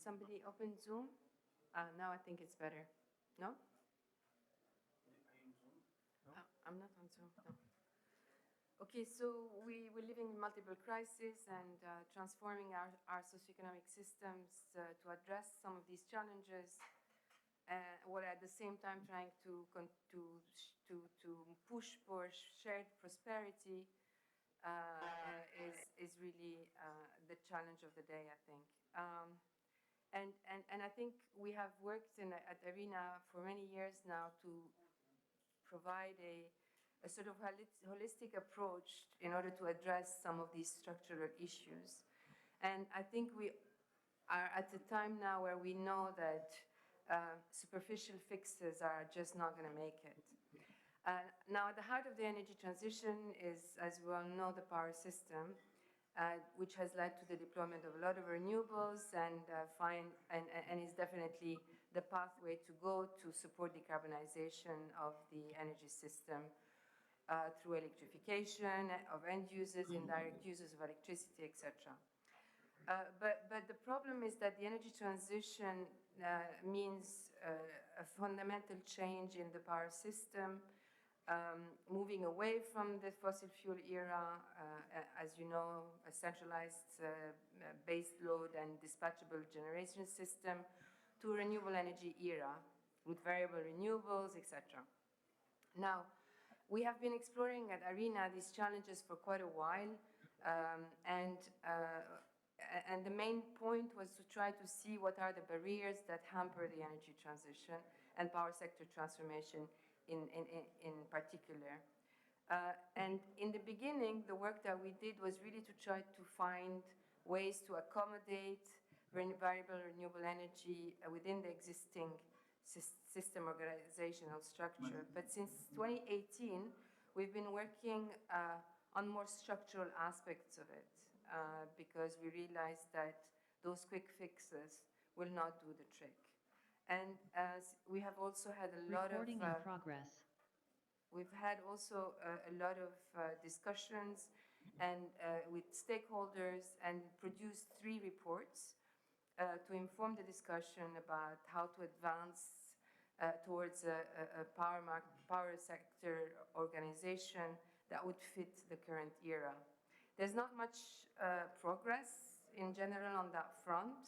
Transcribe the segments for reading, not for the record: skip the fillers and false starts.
somebody open Zoom? Now I think it's better. No? Are you on Zoom? No? I'm not on Zoom, no. Okay, so we're living in multiple crises and transforming our socioeconomic systems to address some of these challenges, while at the same time trying to push for shared prosperity is really the challenge of the day, I think. And I think we have worked at IRENA for many years now to provide a sort of holistic approach in order to address some of these structural issues. And I think we are at a time now where we know that superficial fixes are just not going to make it. Now, at the heart of the energy transition is, as we all know, the power system, which has led to the deployment of a lot of renewables and is definitely the pathway to go to support decarbonization of the energy system through electrification of end users, indirect users of electricity, etc. But the problem is that the energy transition means a fundamental change in the power system, moving away from the fossil fuel era, as you know, a centralized base load and dispatchable generation system, to a renewable energy era with variable renewables, etc. Now, we have been exploring at IRENA these challenges for quite a while, and the main point was to try to see what are the barriers that hamper the energy transition and power sector transformation in particular. And in the beginning, the work that we did was really to try to find ways to accommodate variable renewable energy within the existing system organizational structure. But since 2018, we've been working on more structural aspects of it because we realized that those quick fixes will not do the trick. And we have also had a lot Recording of... in progress. We've had also a lot of discussions and with stakeholders and produced 3 reports to inform the discussion about how to advance towards a power sector organization that would fit the current era. There's not much progress in general on that front.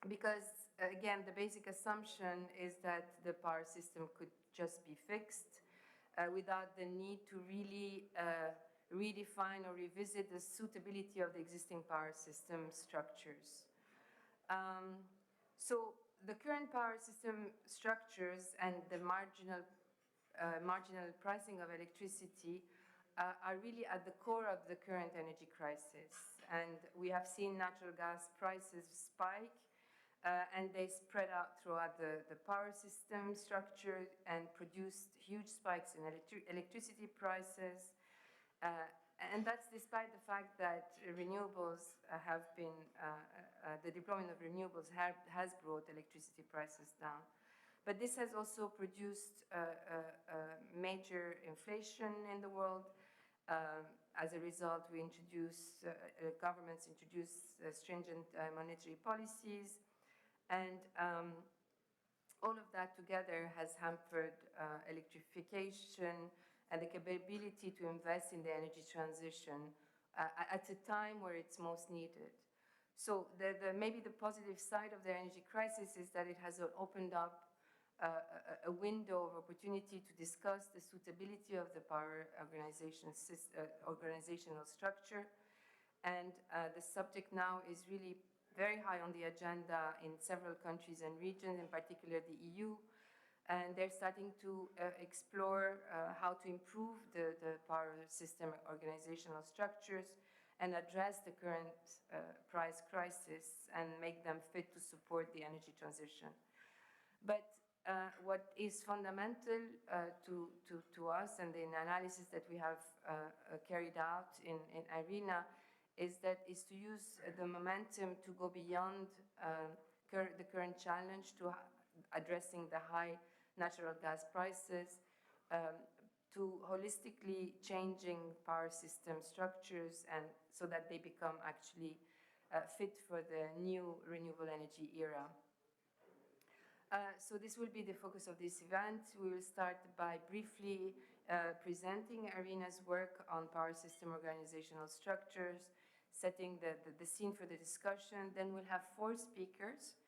Because, again, the basic assumption is that the power system could just be fixed without the need to really redefine or revisit the suitability of the existing power system structures. So the current power system structures and the marginal pricing of electricity are really at the core of the current energy crisis. And we have seen natural gas prices spike and they spread out throughout the power system structure and produced huge spikes in electricity prices. And that's despite the fact that renewables have been, the deployment of renewables has brought electricity prices down. But this has also produced major inflation in the world. As a result, we governments introduce stringent monetary policies. And all of that together has hampered electrification and the capability to invest in the energy transition at a time where it's most needed. So maybe the positive side of the energy crisis is that it has opened up a window of opportunity to discuss the suitability of the power organizational structure. And the subject now is really very high on the agenda in several countries and regions, in particular the EU. And they're starting to explore how to improve the power system organizational structures and address the current price crisis and make them fit to support the energy transition. But what is fundamental to us and the analysis that we have carried out in IRENA is to use the momentum to go beyond the current challenge to addressing the high natural gas prices, to holistically changing power system structures and so that they become actually fit for the new renewable energy era. So this will be the focus of this event. We will start by briefly presenting IRENA's work on power system organizational structures, setting the scene for the discussion. Then we'll have 4 speakers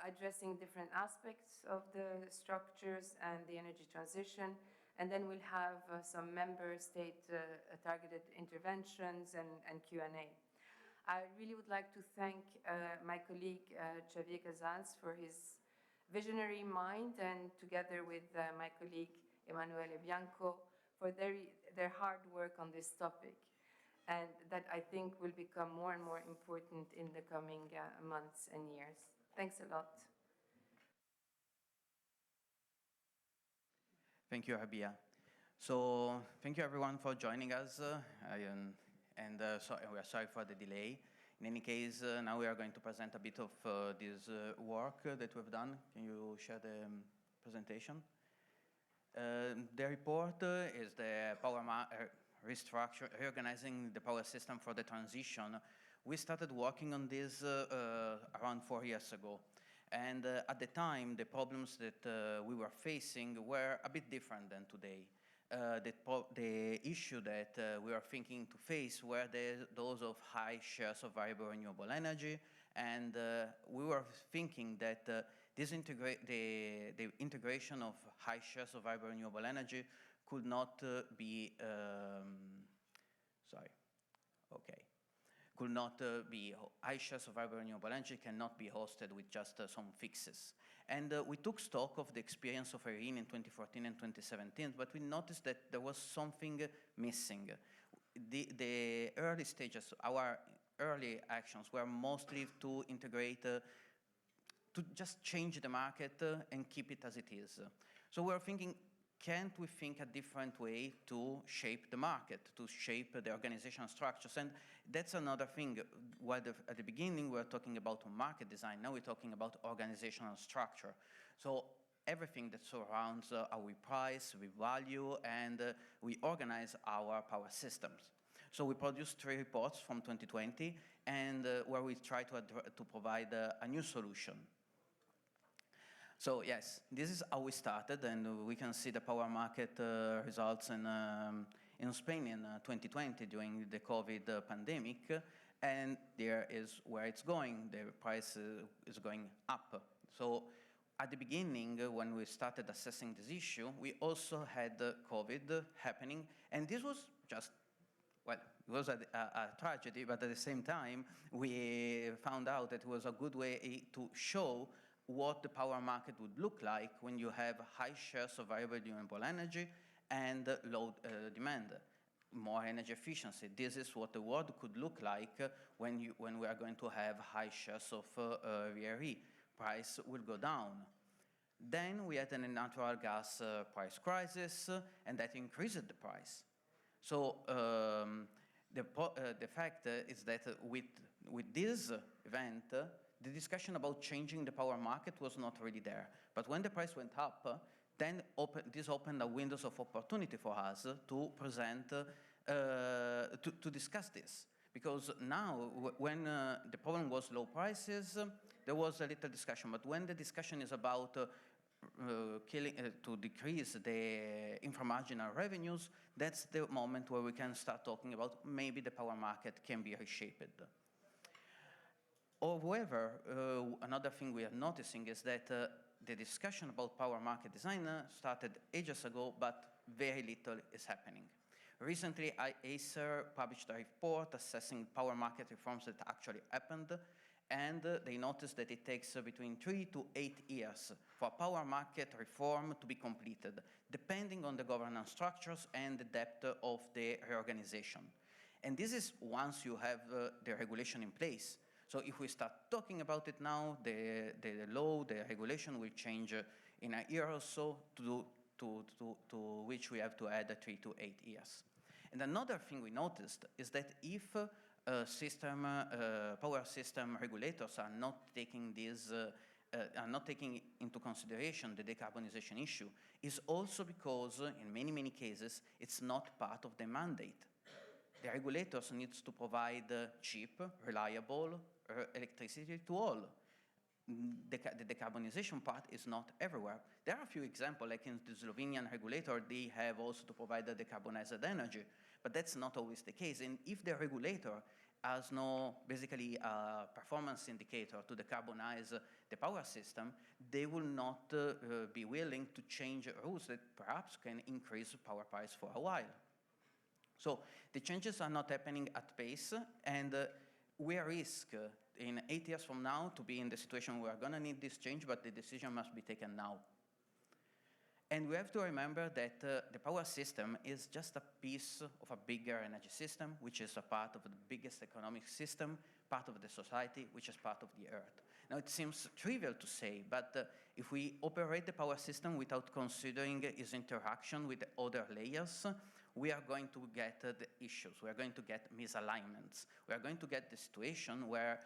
addressing different aspects of the structures and the energy transition. And then we'll have some member state targeted interventions and Q&A. I really would like to thank my colleague Xavier Casals for his visionary mind, and together with my colleague Emanuele Bianco for their hard work on this topic, and that I think will become more and more important in the coming months and years. Thanks a lot. Thank you, Rabia. So thank you everyone for joining us, so we are sorry for the delay. In any case, now we are going to present a bit of this work that we've done. Can you share the presentation? The report is the reorganizing the power system for the transition. We started working on this around 4 years ago. And at the time, the problems that we were facing were a bit different than today. The issue that we are thinking to face were those of high shares of variable renewable energy, and we were thinking that the integration of high shares of variable renewable energy could not high shares of variable renewable energy cannot be hosted with just some fixes. And we took stock of the experience of IRENA in 2014 and 2017, but we noticed that there was something missing. The early stages, our early actions were mostly to integrate, to just change the market and keep it as it is. So we were thinking, can't we think a different way to shape the market, to shape the organizational structures? And that's another thing. While at the beginning we were talking about market design, now we're talking about organizational structure. So everything that surrounds how we price, we value, and we organize our power systems. So we produced 3 reports from 2020, and where we try to provide a new solution. So yes, this is how we started, and we can see the power market results in Spain in 2020 during the COVID pandemic, and there is where it's going. The price is going up. So at the beginning, when we started assessing this issue, we also had COVID happening, and this was just, well, it was a tragedy, but at the same time, we found out that it was a good way to show what the power market would look like when you have high shares of variable renewable energy and low demand, more energy efficiency. This is what the world could look like when we are going to have high shares of VRE. Price will go down. Then we had a natural gas price crisis, and that increased the price. So the fact is that with this event, the discussion about changing the power market was not really there. But when the price went up, then this opened a window of opportunity for us to present, to discuss this. Because now, when the problem was low prices, there was a little discussion. But when the discussion is about to decrease the inframarginal revenues, that's the moment where we can start talking about maybe the power market can be reshaped. However, another thing we are noticing is that the discussion about power market design started ages ago, but very little is happening. Recently, Acer published a report assessing power market reforms that actually happened, and they noticed that it takes between 3 to 8 years for power market reform to be completed, depending on the governance structures and the depth of the reorganization. And this is once you have the regulation in place. So if we start talking about it now, the law, the regulation will change in a year or so, to which we have to add 3 to 8 years. And another thing we noticed is that if power system regulators are not taking this, are not taking into consideration the decarbonization issue, is also because in many cases it's not part of the mandate. the regulators needs to provide cheap, reliable electricity to all. The decarbonization part is not everywhere. There are a few examples, like in the Slovenian regulator, they have also to provide the decarbonized energy, but that's not always the case. And if the regulator has no, basically, performance indicator to decarbonize the power system, they will not be willing to change rules that perhaps can increase power price for a while. So the changes are not happening at pace, and we risk in 8 years from now to be in the situation where we're going to need this change, but the decision must be taken now. And we have to remember that the power system is just a piece of a bigger energy system, which is a part of the biggest economic system, part of the society, which is part of the Earth. Now, it seems trivial to say, but if we operate the power system without considering its interaction with the other layers, we are going to get the issues. We are going to get misalignments. We are going to get the situation where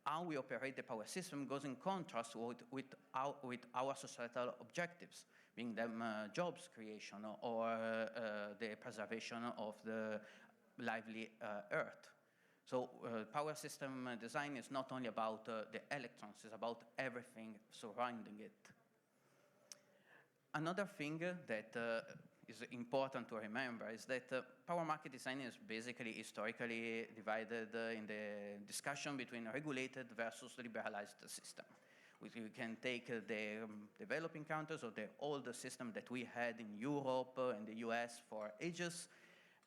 how we operate the power system goes in contrast with our societal objectives, being them jobs creation or the preservation of the lively Earth. So power system design is not only about the electrons, it's about everything surrounding it. Another thing that is important to remember is that power market design is basically historically divided in the discussion between regulated versus liberalized system. We can take the developing countries or the older system that we had in Europe and the US for ages,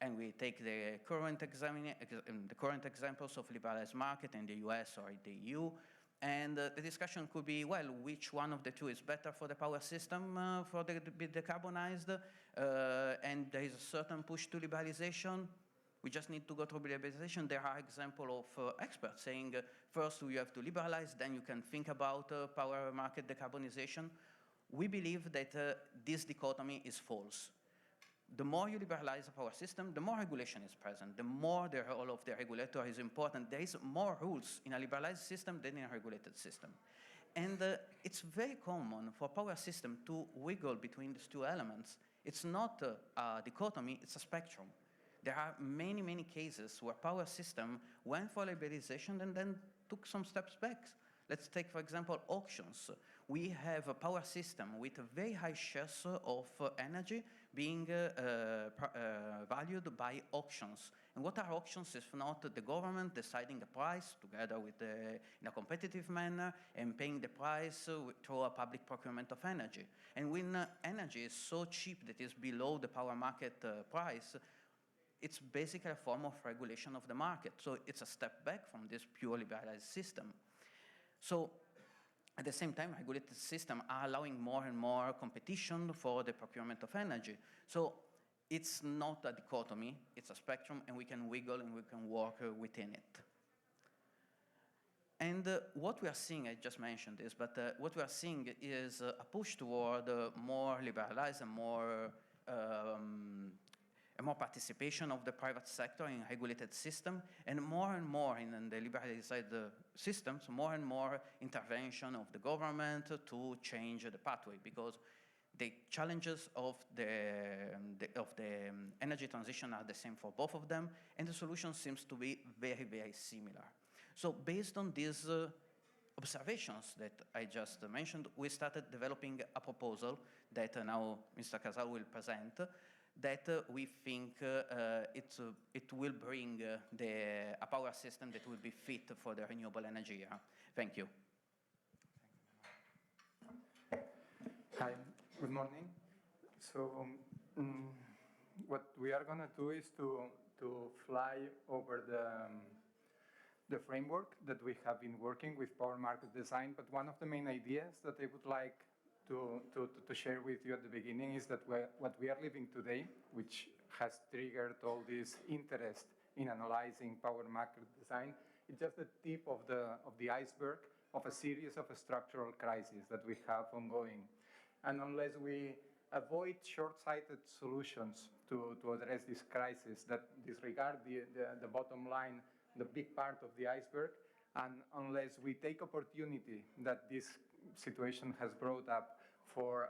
and we take the current examples of liberalized market in the US or the EU, and the discussion could be, well, which one of the two is better for the power system for the be decarbonized, and there is a certain push to liberalization. We just need to go through liberalization. There are examples of experts saying, first you have to liberalize, then you can think about power market decarbonization. We believe that this dichotomy is false. The more you liberalize a power system, the more regulation is present, the more the role of the regulator is important. There is more rules in a liberalized system than in a regulated system. And it's very common for a power system to wiggle between these two elements. It's not a dichotomy, it's a spectrum. There are many, many cases where power system went for liberalization and then took some steps back. Let's take, for example, auctions. We have a power system with a very high shares of energy being valued by auctions. And what are auctions if not the government deciding the price together with in a competitive manner and paying the price through a public procurement of energy. And when energy is so cheap that it's below the power market price, it's basically a form of regulation of the market. So it's a step back from this pure liberalized system. So at the same time, regulated systems are allowing more and more competition for the procurement of energy. So it's not a dichotomy, it's a spectrum, and we can wiggle and we can work within it. And what we are seeing, I just mentioned this, but what we are seeing is a push toward more liberalized and more participation of the private sector in regulated system, and more in the liberalized systems, more and more intervention of the government to change the pathway, because the challenges of the energy transition are the same for both of them, and the solution seems to be very, very similar. So based on these observations that I just mentioned, we started developing a proposal that now Mr. Casal will present, that we think it will bring a power system that will be fit for the renewable energy era. Thank you. Hi, good morning. So what we are going to do is to fly over the framework that we have been working with power market design, but one of the main ideas that I would like to share with you at the beginning is that what we are living today, which has triggered all this interest in analyzing power market design, is just the tip of the iceberg of a series of structural crises that we have ongoing. And unless we avoid short-sighted solutions to address this crisis that disregard the bottom line, the big part of the iceberg, and unless we take opportunity that this situation has brought up for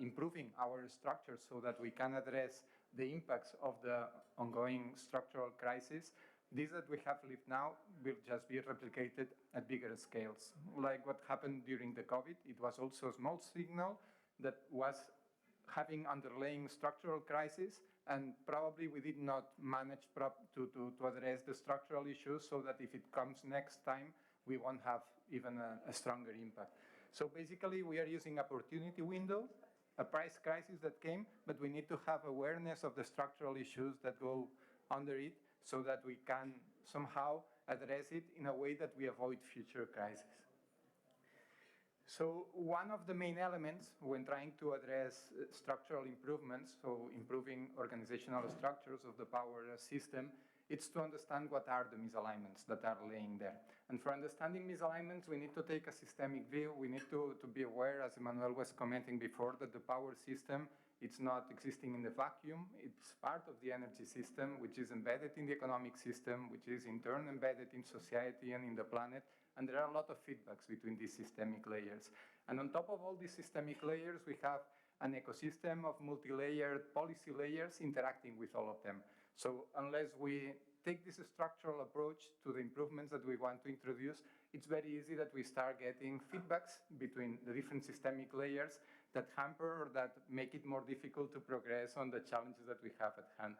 improving our structure so that we can address the impacts of the ongoing structural crisis, this that we have lived now will just be replicated at bigger scales. Like what happened during the COVID, it was also a small signal that was having underlying structural crisis, and probably we did not manage to address the structural issues so that if it comes next time, we won't have even a stronger impact. So basically, we are using opportunity window, a price crisis that came, but we need to have awareness of the structural issues that go under it so that we can somehow address it in a way that we avoid future crises. So one of the main elements when trying to address structural improvements, so improving organizational structures of the power system, it's to understand what are the misalignments that are laying there. And for understanding misalignments, we need to take a systemic view. We need to be aware, as Emmanuel was commenting before, that the power system, it's not existing in the vacuum. It's part of the energy system, which is embedded in the economic system, which is in turn embedded in society and in the planet. And there are a lot of feedbacks between these systemic layers. And on top of all these systemic layers, we have an ecosystem of multi-layered policy layers interacting with all of them. So unless we take this structural approach to the improvements that we want to introduce, it's very easy that we start getting feedbacks between the different systemic layers that hamper or that make it more difficult to progress on the challenges that we have at hand.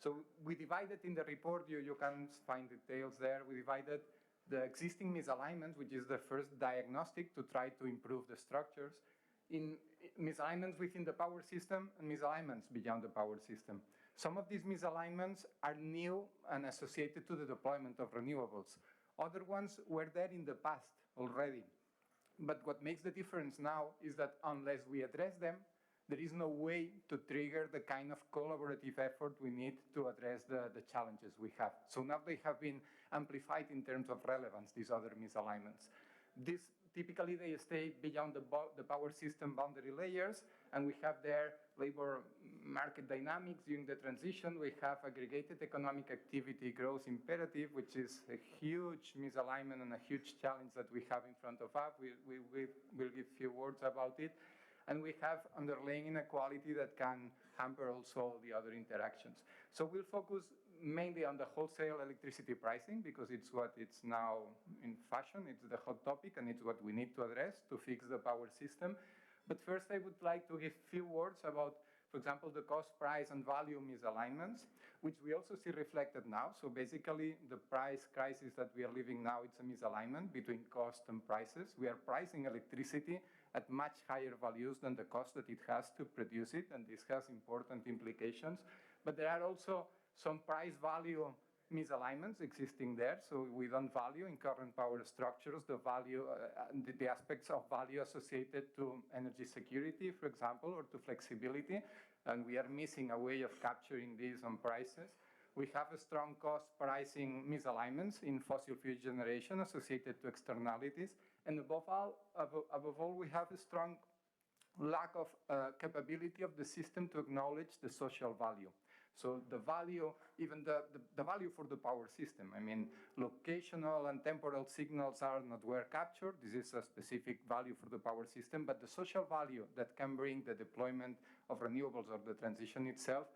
So we divided in the report, you can find details there, we divided the existing misalignments, which is the first diagnostic to try to improve the structures, in misalignments within the power system and misalignments beyond the power system. Some of these misalignments are new and associated to the deployment of renewables. Other ones were there in the past already. But what makes the difference now is that unless we address them, there is no way to trigger the kind of collaborative effort we need to address the challenges we have. So now they have been amplified in terms of relevance, these other misalignments. Typically, they stay beyond the power system boundary layers, and we have there labor market dynamics during the transition. We have aggregated economic activity growth imperative, which is a huge misalignment and a huge challenge that we have in front of us. We will give a few words about it. And we have underlying inequality that can hamper also the other interactions. So we'll focus mainly on the wholesale electricity pricing because it's what it's now in fashion, it's the hot topic, and it's what we need to address to fix the power system. But first I would like to give a few words about, for example, the cost, price, and value misalignments, which we also see reflected now. So basically, the price crisis that we are living now, it's a misalignment between cost and prices. We are pricing electricity at much higher values than the cost that it has to produce it, and this has important implications. But there are also some price-value misalignments existing there, so we don't value in current power structures the value, the aspects of value associated to energy security, for example, or to flexibility, and we are missing a way of capturing these on prices. We have a strong cost pricing misalignments in fossil fuel generation associated to externalities, and above all, we have a strong lack of capability of the system to acknowledge the social value. So the value, even the value for the power system, I mean, locational and temporal signals are not well captured. This is a specific value for the power system, but the social value that can bring the deployment of renewables or the transition itself,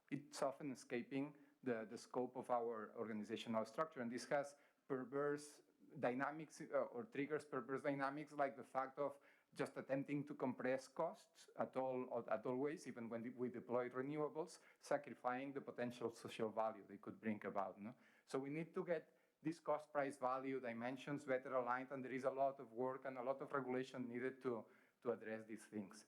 it's often escaping the scope of our organizational structure. And this has perverse dynamics or triggers perverse dynamics like the fact of just attempting to compress costs at all ways, even when we deploy renewables, sacrificing the potential social value they could bring about. No? So we need to get these cost price value dimensions better aligned, and there is a lot of work and a lot of regulation needed to address these things.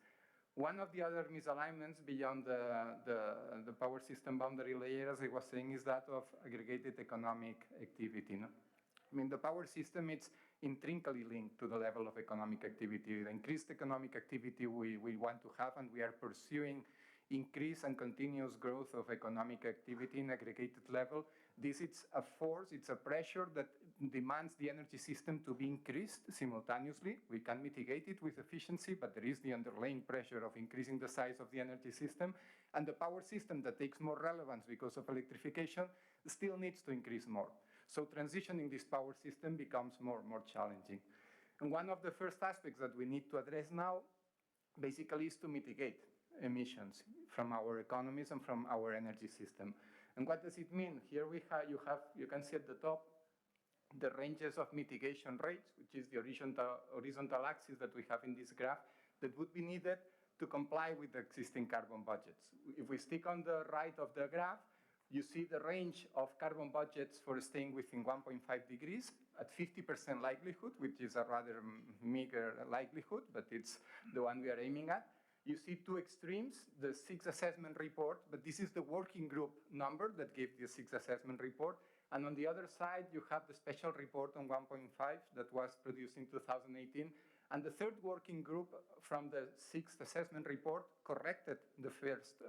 One of the other misalignments beyond the power system boundary layer, as I was saying, is that of aggregated economic activity. No? I mean, the power system, it's intrinsically linked to the level of economic activity. The increased economic activity we want to have, and we are pursuing increase and continuous growth of economic activity in aggregated level. This is a force, it's a pressure that demands the energy system to be increased simultaneously. We can mitigate it with efficiency, but there is the underlying pressure of increasing the size of the energy system. And the power system that takes more relevance because of electrification still needs to increase more. So transitioning this power system becomes more challenging. And one of the first aspects that we need to address now basically is to mitigate emissions from our economies and from our energy system. And what does it mean? Here you can see at the top the ranges of mitigation rates, which is the horizontal axis that we have in this graph, that would be needed to comply with the existing carbon budgets. If we stick on the right of the graph, you see the range of carbon budgets for staying within 1.5 degrees at 50% likelihood, which is a rather meager likelihood, but it's the one we are aiming at. You see two extremes, the 6 assessment report, but this is the working group number that gave the 6 assessment report. And on the other side, you have the special report on 1.5 that was produced in 2018. And the third working group from the 6th assessment report corrected the first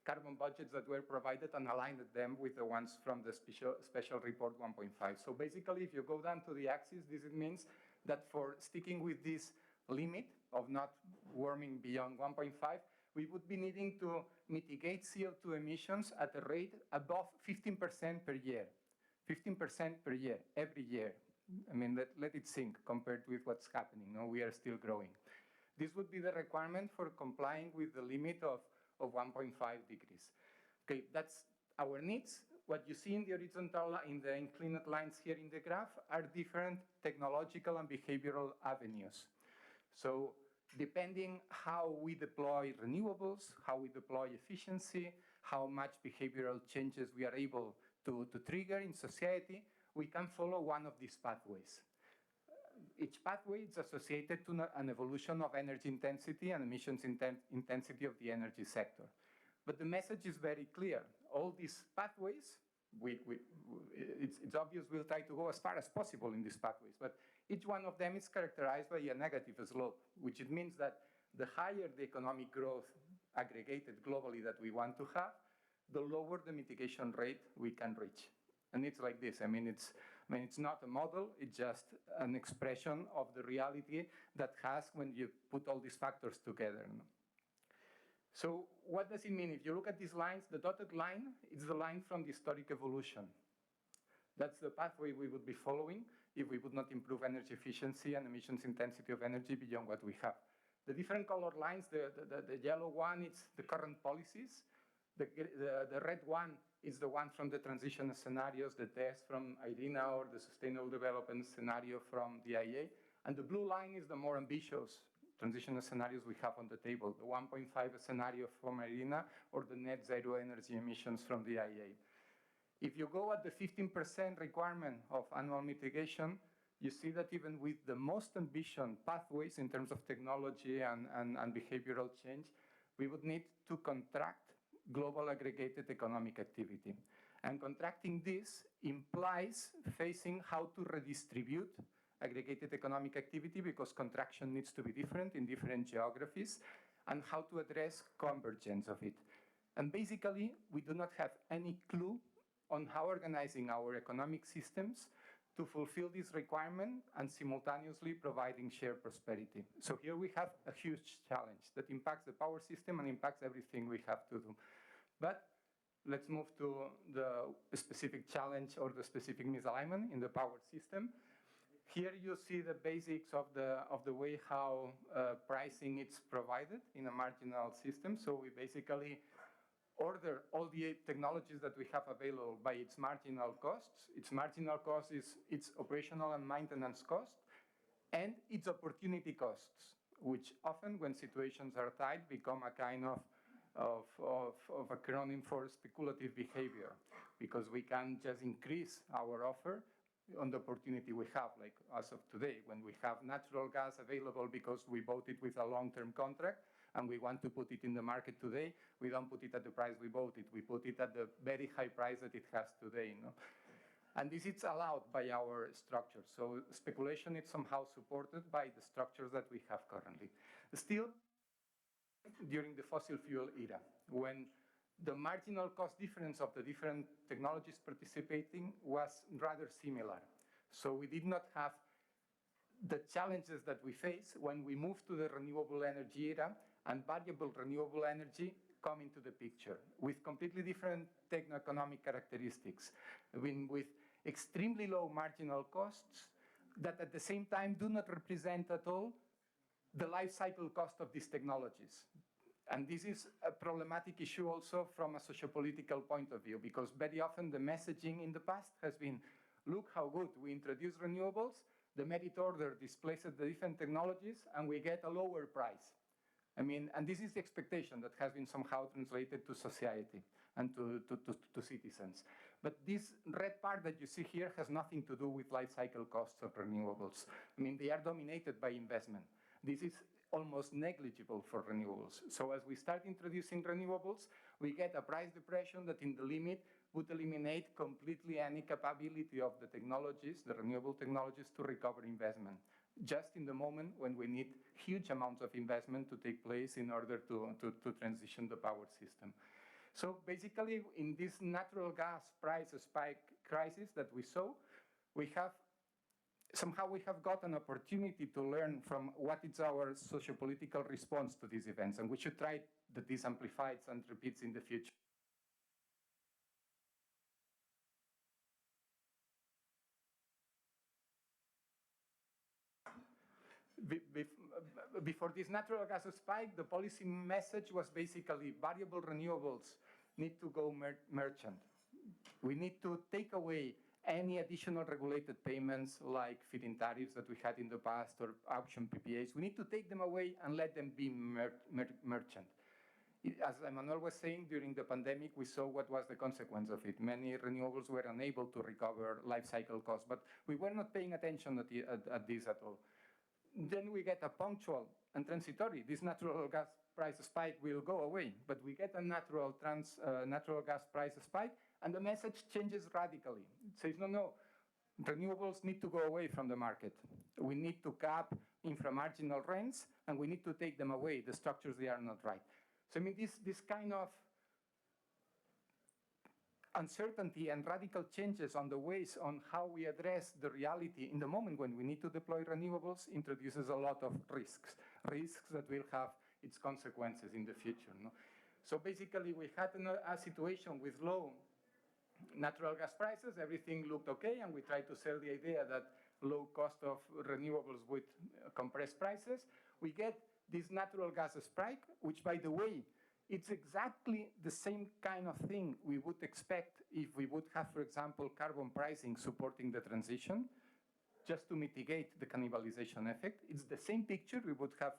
carbon budgets that were provided and aligned them with the ones from the special report 1.5. So basically, if you go down to the axis, this means that for sticking with this limit of not warming beyond 1.5, we would be needing to mitigate CO2 emissions at a rate above 15% per year. 15% per year, every year. I mean, let it sink compared with what's happening. No, we are still growing. This would be the requirement for complying with the limit of 1.5 degrees. Okay, that's our needs. What you see in the horizontal, in the inclined lines here in the graph, are different technological and behavioral avenues. So depending how we deploy renewables, how we deploy efficiency, how much behavioral changes we are able to trigger in society, we can follow one of these pathways. Each pathway is associated to an evolution of energy intensity and emissions intensity of the energy sector. But the message is very clear. All these pathways, it's obvious we'll try to go as far as possible in these pathways, but each one of them is characterized by a negative slope, which it means that the higher the economic growth aggregated globally that we want to have, the lower the mitigation rate we can reach. And it's like this. I mean, it's not a model, it's just an expression of the reality that has when you put all these factors together. So what does it mean? If you look at these lines, the dotted line is the line from the historic evolution. That's the pathway we would be following if we would not improve energy efficiency and emissions intensity of energy beyond what we have. The different colored lines, the yellow one, it's the current policies. The red one is the one from the transition scenarios, the test from IRENA or the sustainable development scenario from the IEA. And the blue line is the more ambitious transition scenarios we have on the table, the 1.5 scenario from IRENA or the net zero energy emissions from the IEA. If you go at the 15% requirement of annual mitigation, you see that even with the most ambitious pathways in terms of technology and behavioral change, we would need to contract global aggregated economic activity. And contracting this implies facing how to redistribute aggregated economic activity, because contraction needs to be different in different geographies, and how to address convergence of it. And basically, we do not have any clue on how organizing our economic systems to fulfill this requirement and simultaneously providing shared prosperity. So here we have a huge challenge that impacts the power system and impacts everything we have to do. But let's move to the specific challenge or the specific misalignment in the power system. Here you see the basics of the way how pricing is provided in a marginal system. So we basically order all the technologies that we have available by its marginal costs. Its marginal cost is its operational and maintenance cost, and its opportunity costs, which often, when situations are tight, become a kind of acronym for speculative behavior, because we can just increase our offer on the opportunity we have, like as of today, when we have natural gas available because we bought it with a long-term contract, and we want to put it in the market today, we don't put it at the price we bought it. We put it at the very high price that it has today. No? And this is allowed by our structure. So speculation is somehow supported by the structures that we have currently. Still, during the fossil fuel era, when the marginal cost difference of the different technologies participating was rather similar. So we did not have the challenges that we face when we moved to the renewable energy era, and variable renewable energy come into the picture with completely different techno-economic characteristics, with extremely low marginal costs that at the same time do not represent at all the life cycle cost of these technologies. And this is a problematic issue also from a sociopolitical point of view, because very often the messaging in the past has been, look how good we introduce renewables, the merit order displaces the different technologies, and we get a lower price. I mean, and this is the expectation that has been somehow translated to society and to citizens. But this red part that you see here has nothing to do with life cycle costs of renewables. I mean, they are dominated by investment. This is almost negligible for renewables. So as we start introducing renewables, we get a price depression that in the limit would eliminate completely any capability of the technologies, the renewable technologies, to recover investment, just in the moment when we need huge amounts of investment to take place in order to transition the power system. So basically, in this natural gas price spike crisis that we saw, somehow we have got an opportunity to learn from what is our sociopolitical response to these events, and we should try that this amplifies and repeats in the future. Before this natural gas spike, the policy message was basically variable renewables need to go merchant. We need to take away any additional regulated payments like feed-in tariffs that we had in the past or auction PPAs. We need to take them away and let them be merchant. As Emmanuel was saying, during the pandemic, we saw what was the consequence of it. Many renewables were unable to recover life cycle costs, but we were not paying attention at this at all. Then we get a punctual and transitory. This natural gas price spike will go away, but we get a natural gas price spike, and the message changes radically. It says, no, renewables need to go away from the market. We need to cap inframarginal rents, and we need to take them away. The structures, they are not right. So I mean, this kind of uncertainty and radical changes on the ways on how we address the reality in the moment when we need to deploy renewables introduces a lot of risks that will have its consequences in the future. No? So basically, we had a situation with low natural gas prices. Everything looked okay, and we tried to sell the idea that low cost of renewables would compress prices. We get this natural gas spike, which, by the way, it's exactly the same kind of thing we would expect if we would have, for example, carbon pricing supporting the transition, just to mitigate the cannibalization effect. It's the same picture we would have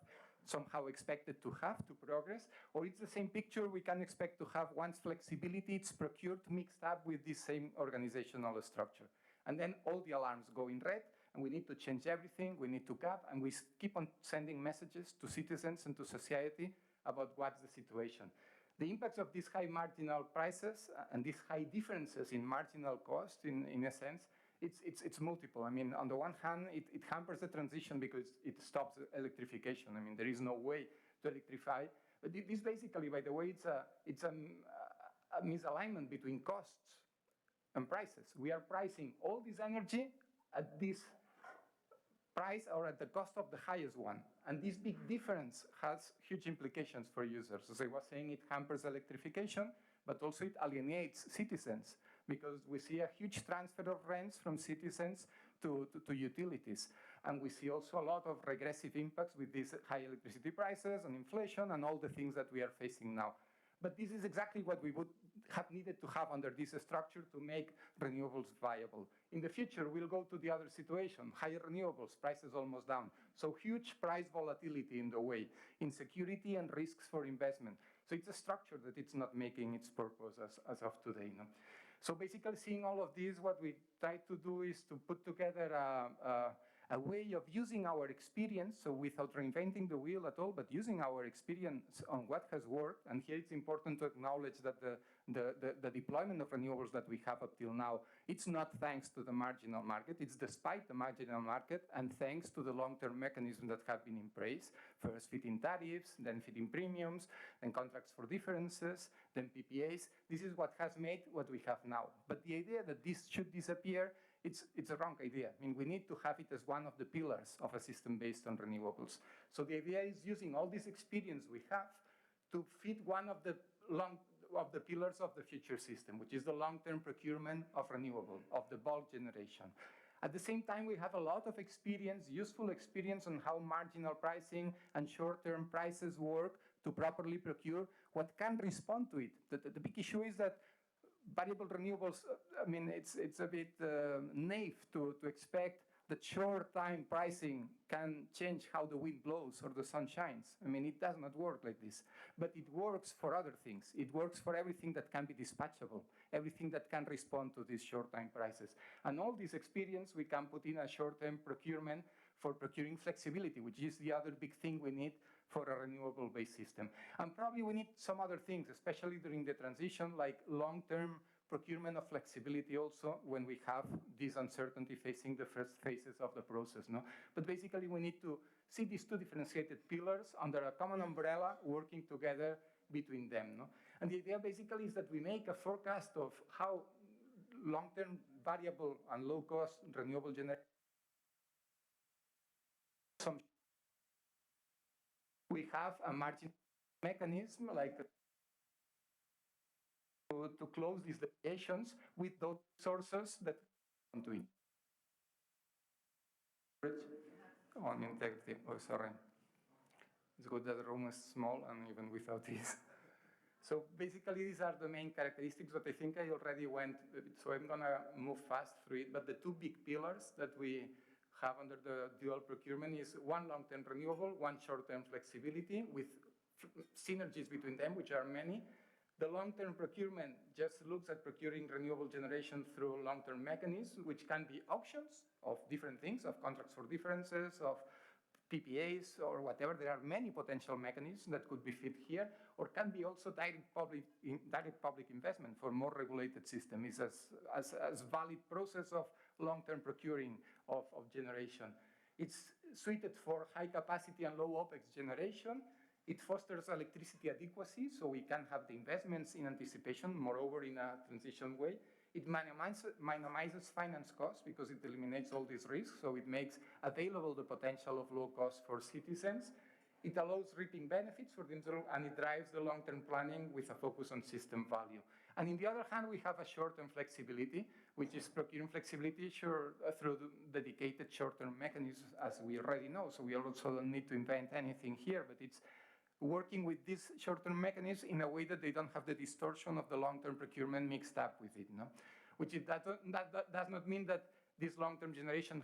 somehow expected to have to progress, or it's the same picture we can expect to have once flexibility is procured mixed up with this same organizational structure. And then all the alarms go in red, and we need to change everything, we need to cap, and we keep on sending messages to citizens and to society about what's the situation. The impacts of these high marginal prices and these high differences in marginal cost, in a sense, it's multiple. I mean, on the one hand, it hampers the transition because it stops electrification. I mean, there is no way to electrify. But this basically, by the way, it's a misalignment between costs and prices. We are pricing all this energy at this price or at the cost of the highest one. And this big difference has huge implications for users. As I was saying, it hampers electrification, but also it alienates citizens, because we see a huge transfer of rents from citizens to utilities. And we see also a lot of regressive impacts with these high electricity prices and inflation and all the things that we are facing now. But this is exactly what we would have needed to have under this structure to make renewables viable. In the future, we'll go to the other situation, higher renewables, prices almost down. So huge price volatility in the way, insecurity and risks for investment. So it's a structure that it's not making its purpose as of today. No? So basically, seeing all of this, what we try to do is to put together a way of using our experience, so without reinventing the wheel at all, but using our experience on what has worked. And here it's important to acknowledge that the deployment of renewables that we have up till now, it's not thanks to the marginal market, it's despite the marginal market and thanks to the long-term mechanisms that have been in place. First feed-in tariffs, then feed-in premiums, then contracts for differences, then PPAs. This is what has made what we have now. But the idea that this should disappear, it's a wrong idea. I mean, we need to have it as one of the pillars of a system based on renewables. So the idea is using all this experience we have to feed one of the pillars of the future system, which is the long-term procurement of renewable, of the bulk generation. At the same time, we have a lot of experience, useful experience on how marginal pricing and short-term prices work to properly procure what can respond to it. The big issue is that variable renewables, I mean, it's a bit naive to expect that short-time pricing can change how the wind blows or the sun shines. I mean, it does not work like this. But it works for other things. It works for everything that can be dispatchable, everything that can respond to these short-time prices. And all this experience we can put in a short-term procurement for procuring flexibility, which is the other big thing we need for a renewable-based system. And probably we need some other things, especially during the transition, like long-term procurement of flexibility also when we have this uncertainty facing the first phases of the process. No? But basically we need to see these two differentiated pillars under a common umbrella working together between them. No? And the idea basically is that we make a forecast of how long-term variable and low-cost renewable generation we have a margin mechanism like to close these deviations with those sources that come to it. On integrity, oh sorry. It's good that the room is small and even without this. So basically these are the main characteristics, but I think I already went, so I'm gonna move fast through it, but the two big pillars that we have under the dual procurement is one long-term renewable, one short-term flexibility with synergies between them, which are many. The long-term procurement just looks at procuring renewable generation through long-term mechanisms, which can be auctions of different things, of contracts for differences, of PPAs or whatever. There are many potential mechanisms that could be fit here, or can be also direct public investment for more regulated system. It's as valid process of long-term procuring of generation. It's suited for high capacity and low OPEX generation. It fosters electricity adequacy, so we can have the investments in anticipation, moreover in a transition way. It minimizes finance costs because it eliminates all these risks, so it makes available the potential of low cost for citizens. It allows reaping benefits for the and it drives the long-term planning with a focus on system value. And on the other hand, we have a short-term flexibility, which is procuring flexibility through dedicated short-term mechanisms, as we already know. So we also don't need to invent anything here, but it's working with these short-term mechanisms in a way that they don't have the distortion of the long-term procurement mixed up with it. No? That does not mean that this long-term generation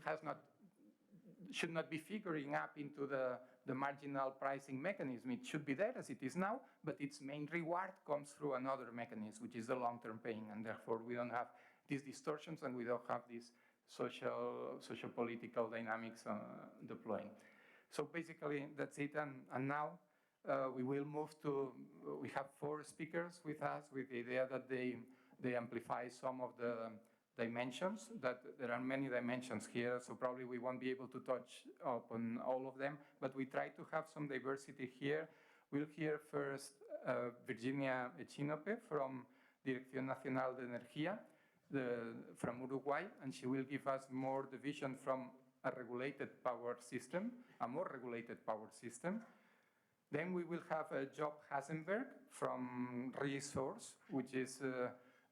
should not be figuring up into the marginal pricing mechanism. It should be there as it is now, but its main reward comes through another mechanism, which is the long-term paying, and therefore we don't have these distortions and we don't have these social-political dynamics deploying. So basically that's it, and now we will move to, we have 4 speakers with us with the idea that they amplify some of the dimensions, that there are many dimensions here, so probably we won't be able to touch upon all of them, but we try to have some diversity here. We'll hear first Virginia Echinope from Dirección Nacional de Energía from Uruguay, and she will give us more the vision from a regulated power system, a more regulated power system. Then we will have Job Hasenberg from Resource, which is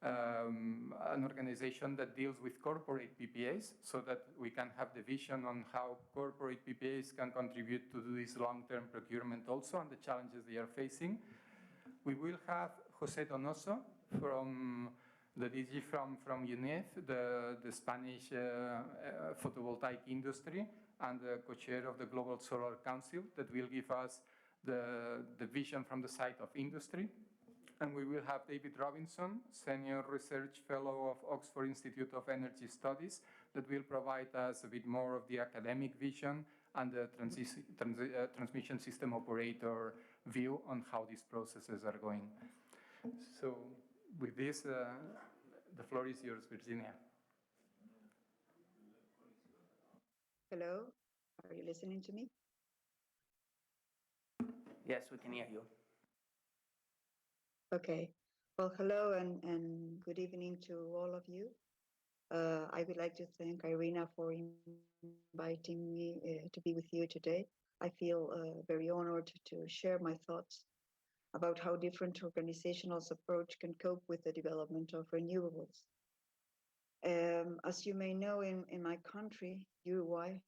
an organization that deals with corporate PPAs, so that we can have the vision on how corporate PPAs can contribute to this long-term procurement also and the challenges they are facing. We will have José Donoso from the DG from UNED, the Spanish photovoltaic industry, and the co-chair of the Global Solar Council, that will give us the vision from the side of industry. And we will have David Robinson, Senior Research Fellow of Oxford Institute of Energy Studies, that will provide us a bit more of the academic vision and the transmission system operator view on how these processes are going. So with this, the floor is yours, Virginia. Hello, are you listening to me? Yes, we can hear you. Okay. Well, hello and good evening to all of you. I would like to thank IRENA for inviting me to be with you today. I feel very honored to share my thoughts about how different organizational approach can cope with the development of renewables. As you may know, in my country, Uruguay,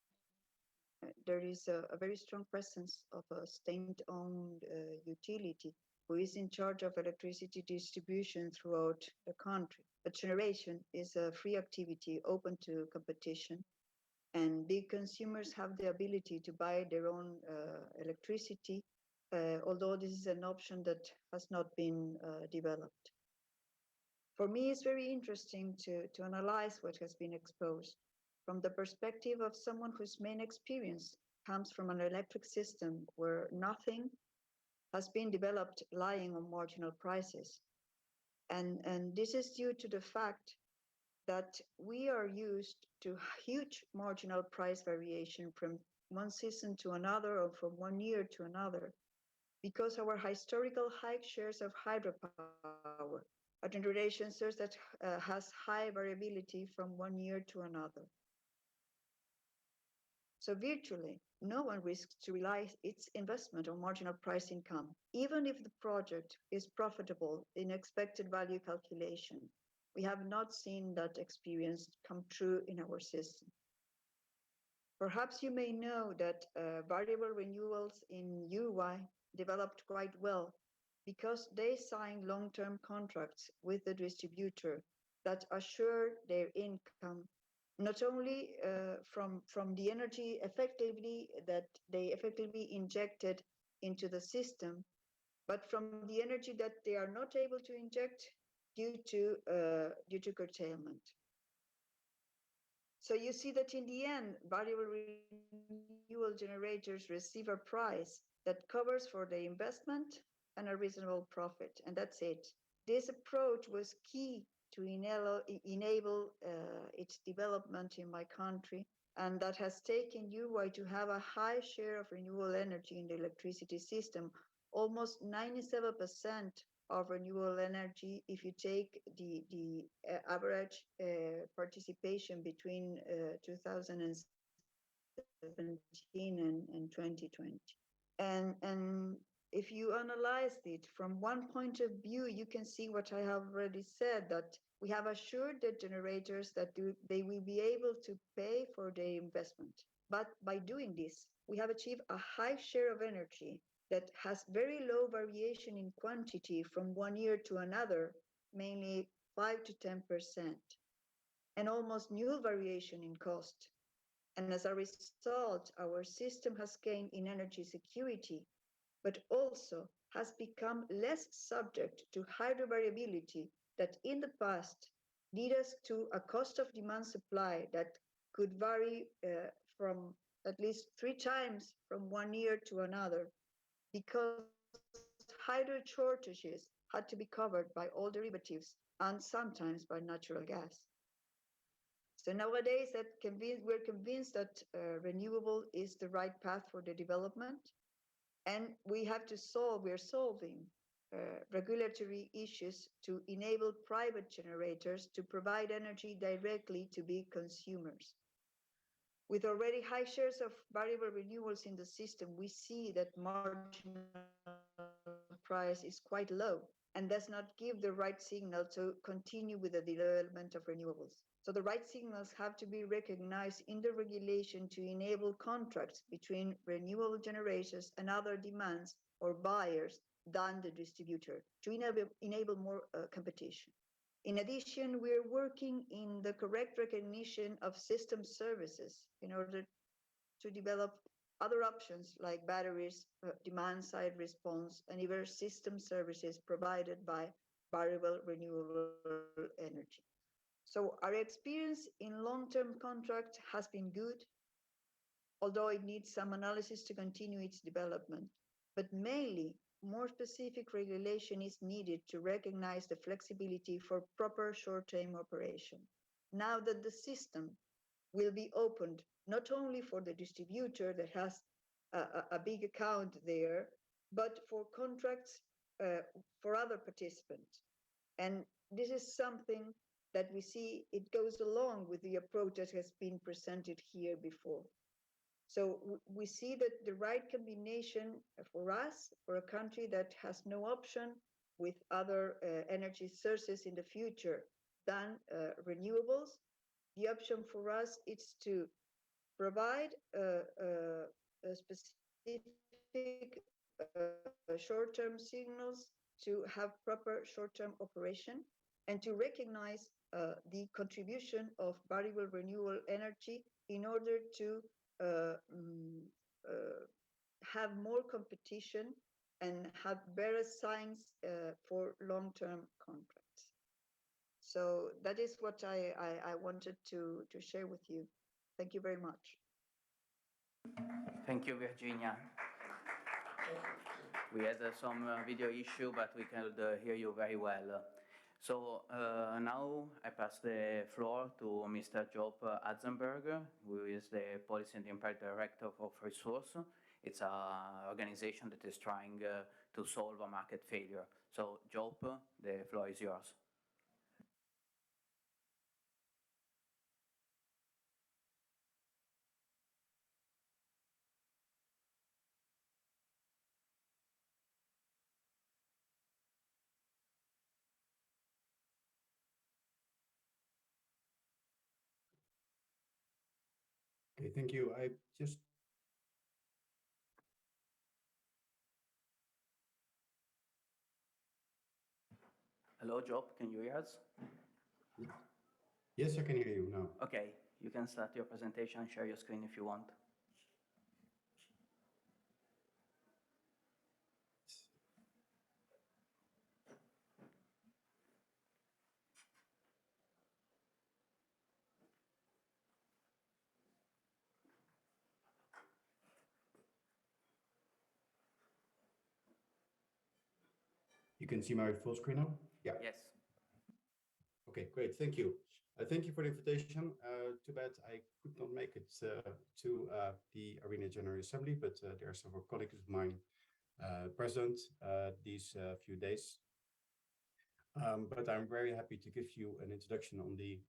there is a very strong presence of a state-owned utility who is in charge of electricity distribution throughout the country. But generation is a free activity open to competition, and big consumers have the ability to buy their own electricity, although this is an option that has not been developed. For me, it's very interesting to analyze what has been exposed from the perspective of someone whose main experience comes from an electric system where nothing has been developed lying on marginal prices. And this is due to the fact that we are used to huge marginal price variation from one season to another or from one year to another, because our historical high shares of hydropower, a generation source that has high variability from one year to another. So virtually, no one risks to rely its investment on marginal price income, even if the project is profitable in expected value calculation. We have not seen that experience come true in our system. Perhaps you may know that variable renewals in Uruguay developed quite well because they signed long-term contracts with the distributor that assure their income not only from the energy that they effectively injected into the system, but from the energy that they are not able to inject due to curtailment. So you see that in the end, variable renewable generators receive a price that covers for the investment and a reasonable profit, and that's it. This approach was key to enable its development in my country, and that has taken Uruguay to have a high share of renewable energy in the electricity system, almost 97% of renewable energy if you take the average participation between 2017 and 2020. And if you analyze it from one point of view, you can see what I have already said, that we have assured the generators that they will be able to pay for their investment. But by doing this, we have achieved a high share of energy that has very low variation in quantity from one year to another, mainly 5 to 10%, and almost null variation in cost. And as a result, our system has gained in energy security, but also has become less subject to hydro variability that in the past led us to a cost of demand supply that could vary from at least 3 times from one year to another, because hydro shortages had to be covered by all derivatives and sometimes by natural gas. So nowadays we're convinced that renewable is the right path for the development, and we're solving regulatory issues to enable private generators to provide energy directly to big consumers. With already high shares of variable renewables in the system, we see that marginal price is quite low and does not give the right signal to continue with the development of renewables. So the right signals have to be recognized in the regulation to enable contracts between renewable generators and other demands or buyers than the distributor to enable more competition. In addition, we're working in the correct recognition of system services in order to develop other options like batteries, demand-side response, and even system services provided by variable renewable energy. So our experience in long-term contract has been good, although it needs some analysis to continue its development. But mainly, more specific regulation is needed to recognize the flexibility for proper short-term operation. Now that the system will be opened not only for the distributor that has a big account there, but for contracts for other participants. And this is something that we see it goes along with the approach that has been presented here before. So we see that the right combination for us, for a country that has no option with other energy sources in the future than renewables, the option for us is to provide specific short-term signals to have proper short-term operation and to recognize the contribution of variable renewable energy in order to have more competition and have better signs for long-term contracts. So that is what I wanted to share with you. Thank you very much. Thank you, Virginia. We had some video issue, but we could hear you very well. So now I pass the floor to Mr. Job Atzenberg, who is the Policy and Impact Director of Resource. It's an organization that is trying to solve a market failure. So Job, the floor is yours. Okay, thank you. I just Hello, Job, can you hear us? Yes, I can hear you now. Okay, you can start your presentation, share your screen if you want. You can see my full screen now? Yeah. Yes. Okay, great. Thank you. Thank you for the invitation. Too bad I could not make it to the IRENA General Assembly, but there are several colleagues of mine present these few days. But I'm very happy to give you an introduction on the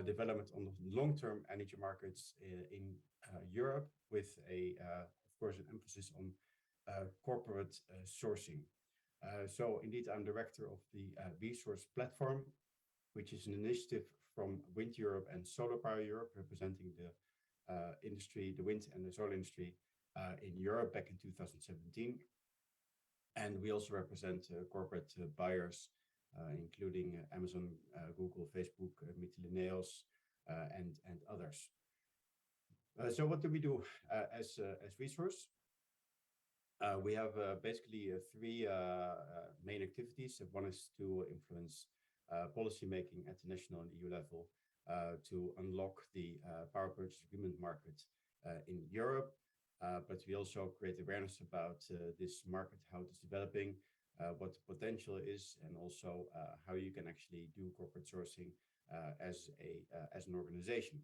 development on the long-term energy markets in Europe, with of course, an emphasis on corporate sourcing. So indeed, I'm director of the resource platform, which is an initiative from Wind Europe and Solar Power Europe, representing the industry, the wind and the solar industry in Europe back in 2017. And we also represent corporate buyers, including Amazon, Google, Facebook, Mytilineos, and others. So what do we do as resource? We have basically three main activities. One is to influence policy making at the national and EU level to unlock the power purchase agreement market in Europe. But we also create awareness about this market, how it is developing, what the potential is, and also how you can actually do corporate sourcing as an organization.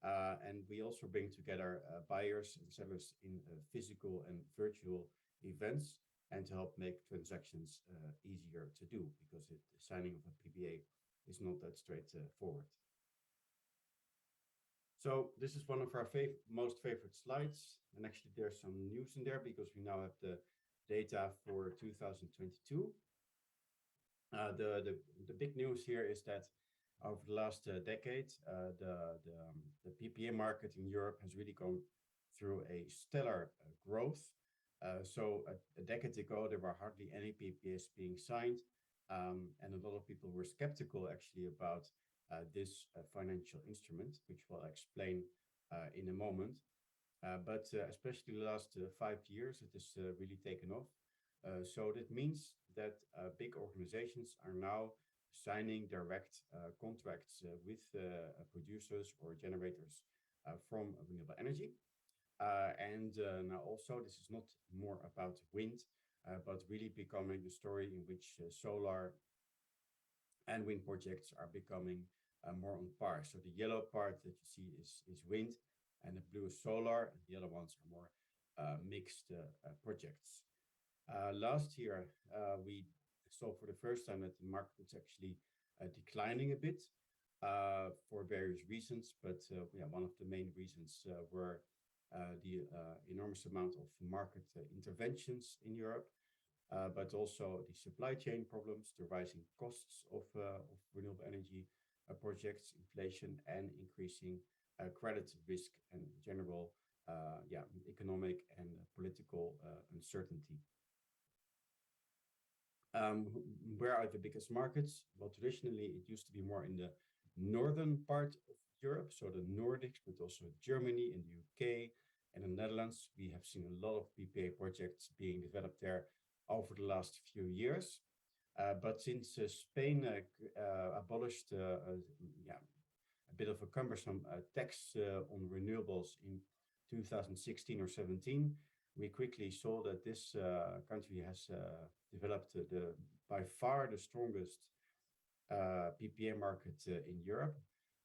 And we also bring together buyers and sellers in physical and virtual events, and to help make transactions easier to do, because the signing of a PPA is not that straightforward. So this is one of our most favorite slides, and actually there's some news in there because we now have the data for 2022. The big news here is that over the last decade, the PPA market in Europe has really gone through a stellar growth. So a decade ago, there were hardly any PPAs being signed, and a lot of people were skeptical actually about this financial instrument, which we'll explain in a moment. But especially the last 5 years, it has really taken off. So that means that big organizations are now signing direct contracts with producers or generators from renewable energy. And now also, this is not more about wind, but really becoming a story in which solar and wind projects are becoming more on par. So the yellow part that you see is wind, and the blue is solar, and the other ones are more mixed projects. Last year, we saw for the first time that the market was actually declining a bit for various reasons, but yeah, one of the main reasons were the enormous amount of market interventions in Europe, but also the supply chain problems, the rising costs of renewable energy projects, inflation, and increasing credit risk and general economic and political uncertainty. Where are the biggest markets? Well, traditionally, it used to be more in the northern part of Europe, so the Nordics, but also Germany and the UK and the Netherlands. We have seen a lot of PPA projects being developed there over the last few years. But since Spain abolished a bit of a cumbersome tax on renewables in 2016 or 17, we quickly saw that this country has developed by far the strongest PPA market in Europe.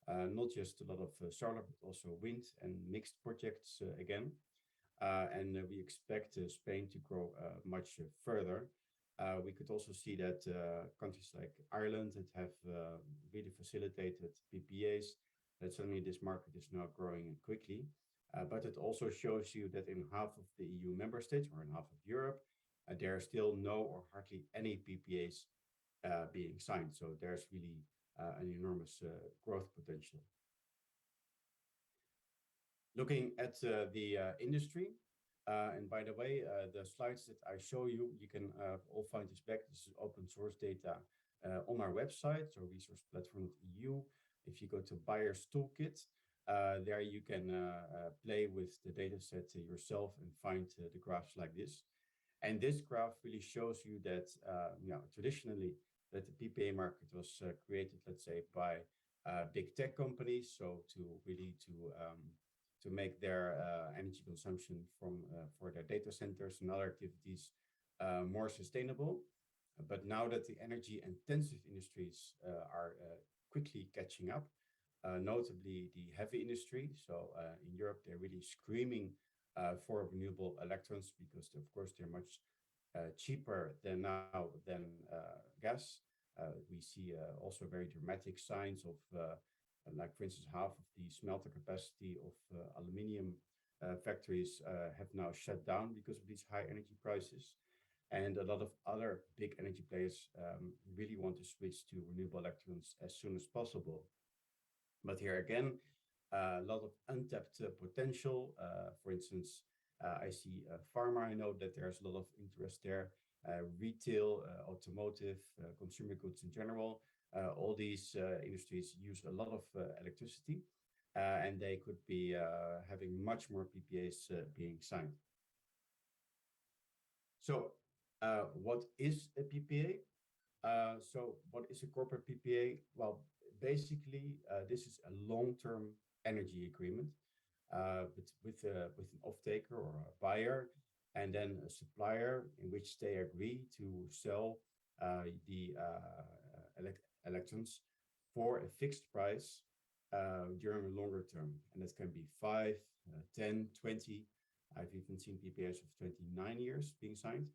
Not just a lot of solar, but also wind and mixed projects again. And we expect Spain to grow much further. We could also see that countries like Ireland that have really facilitated PPAs, that suddenly this market is now growing quickly. But it also shows you that in half of the EU member states or in half of Europe, there are still no or hardly any PPAs being signed. So there's really an enormous growth potential. Looking at the industry, and by the way, the slides that I show you, you can all find this back. This is open source data on our website, so resourceplatform.eu. If you go to Buyer's Toolkit, there you can play with the data set yourself and find the graphs like this. And this graph really shows you that traditionally that the PPA market was created, let's say, by big tech companies, so to make their energy consumption for their data centers and other activities more sustainable. But now that the energy intensive industries are quickly catching up, notably the heavy industry. So in Europe, they're really screaming for renewable electrons because, of course, they're much cheaper than gas. We see also very dramatic signs of, like for instance, half of the smelter capacity of aluminium factories have now shut down because of these high energy prices. And a lot of other big energy players really want to switch to renewable electrons as soon as possible. But here again, a lot of untapped potential. For instance, I see pharma. I know that there's a lot of interest there. Retail, automotive, consumer goods in general. All these industries use a lot of electricity, and they could be having much more PPAs being signed. So what is a PPA? So what is a corporate PPA? Well, basically, this is a long-term energy agreement with an off-taker or a buyer, and then a supplier in which they agree to sell the electrons for a fixed price during a longer term. And that can be 5, 10, 20. I've even seen PPAs of 29 years being signed.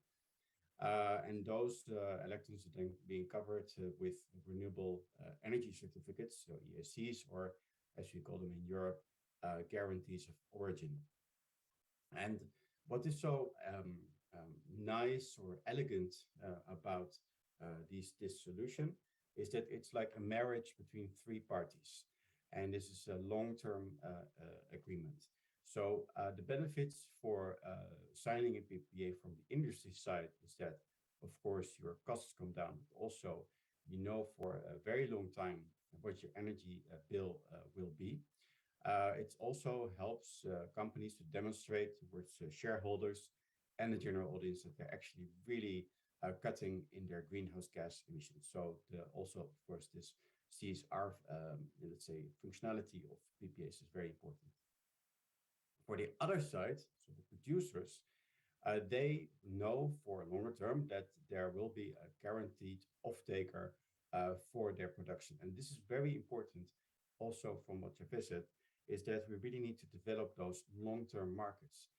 And those electrons are then being covered with renewable energy certificates, so ESCs, or as we call them in Europe, guarantees of origin. And what is so nice or elegant about this solution is that it's like a marriage between three parties. And this is a long-term agreement. So the benefits for signing a PPA from the industry side is that, of course, your costs come down. But also, you know for a very long time what your energy bill will be. It also helps companies to demonstrate towards shareholders and the general audience that they're actually really cutting in their greenhouse gas emissions. So also, of course, this CSR, let's say, functionality of PPAs is very important. For the other side, so the producers, they know for a longer term that there will be a guaranteed off-taker for their production. And this is very important also from what you said, is that we really need to develop those long-term markets.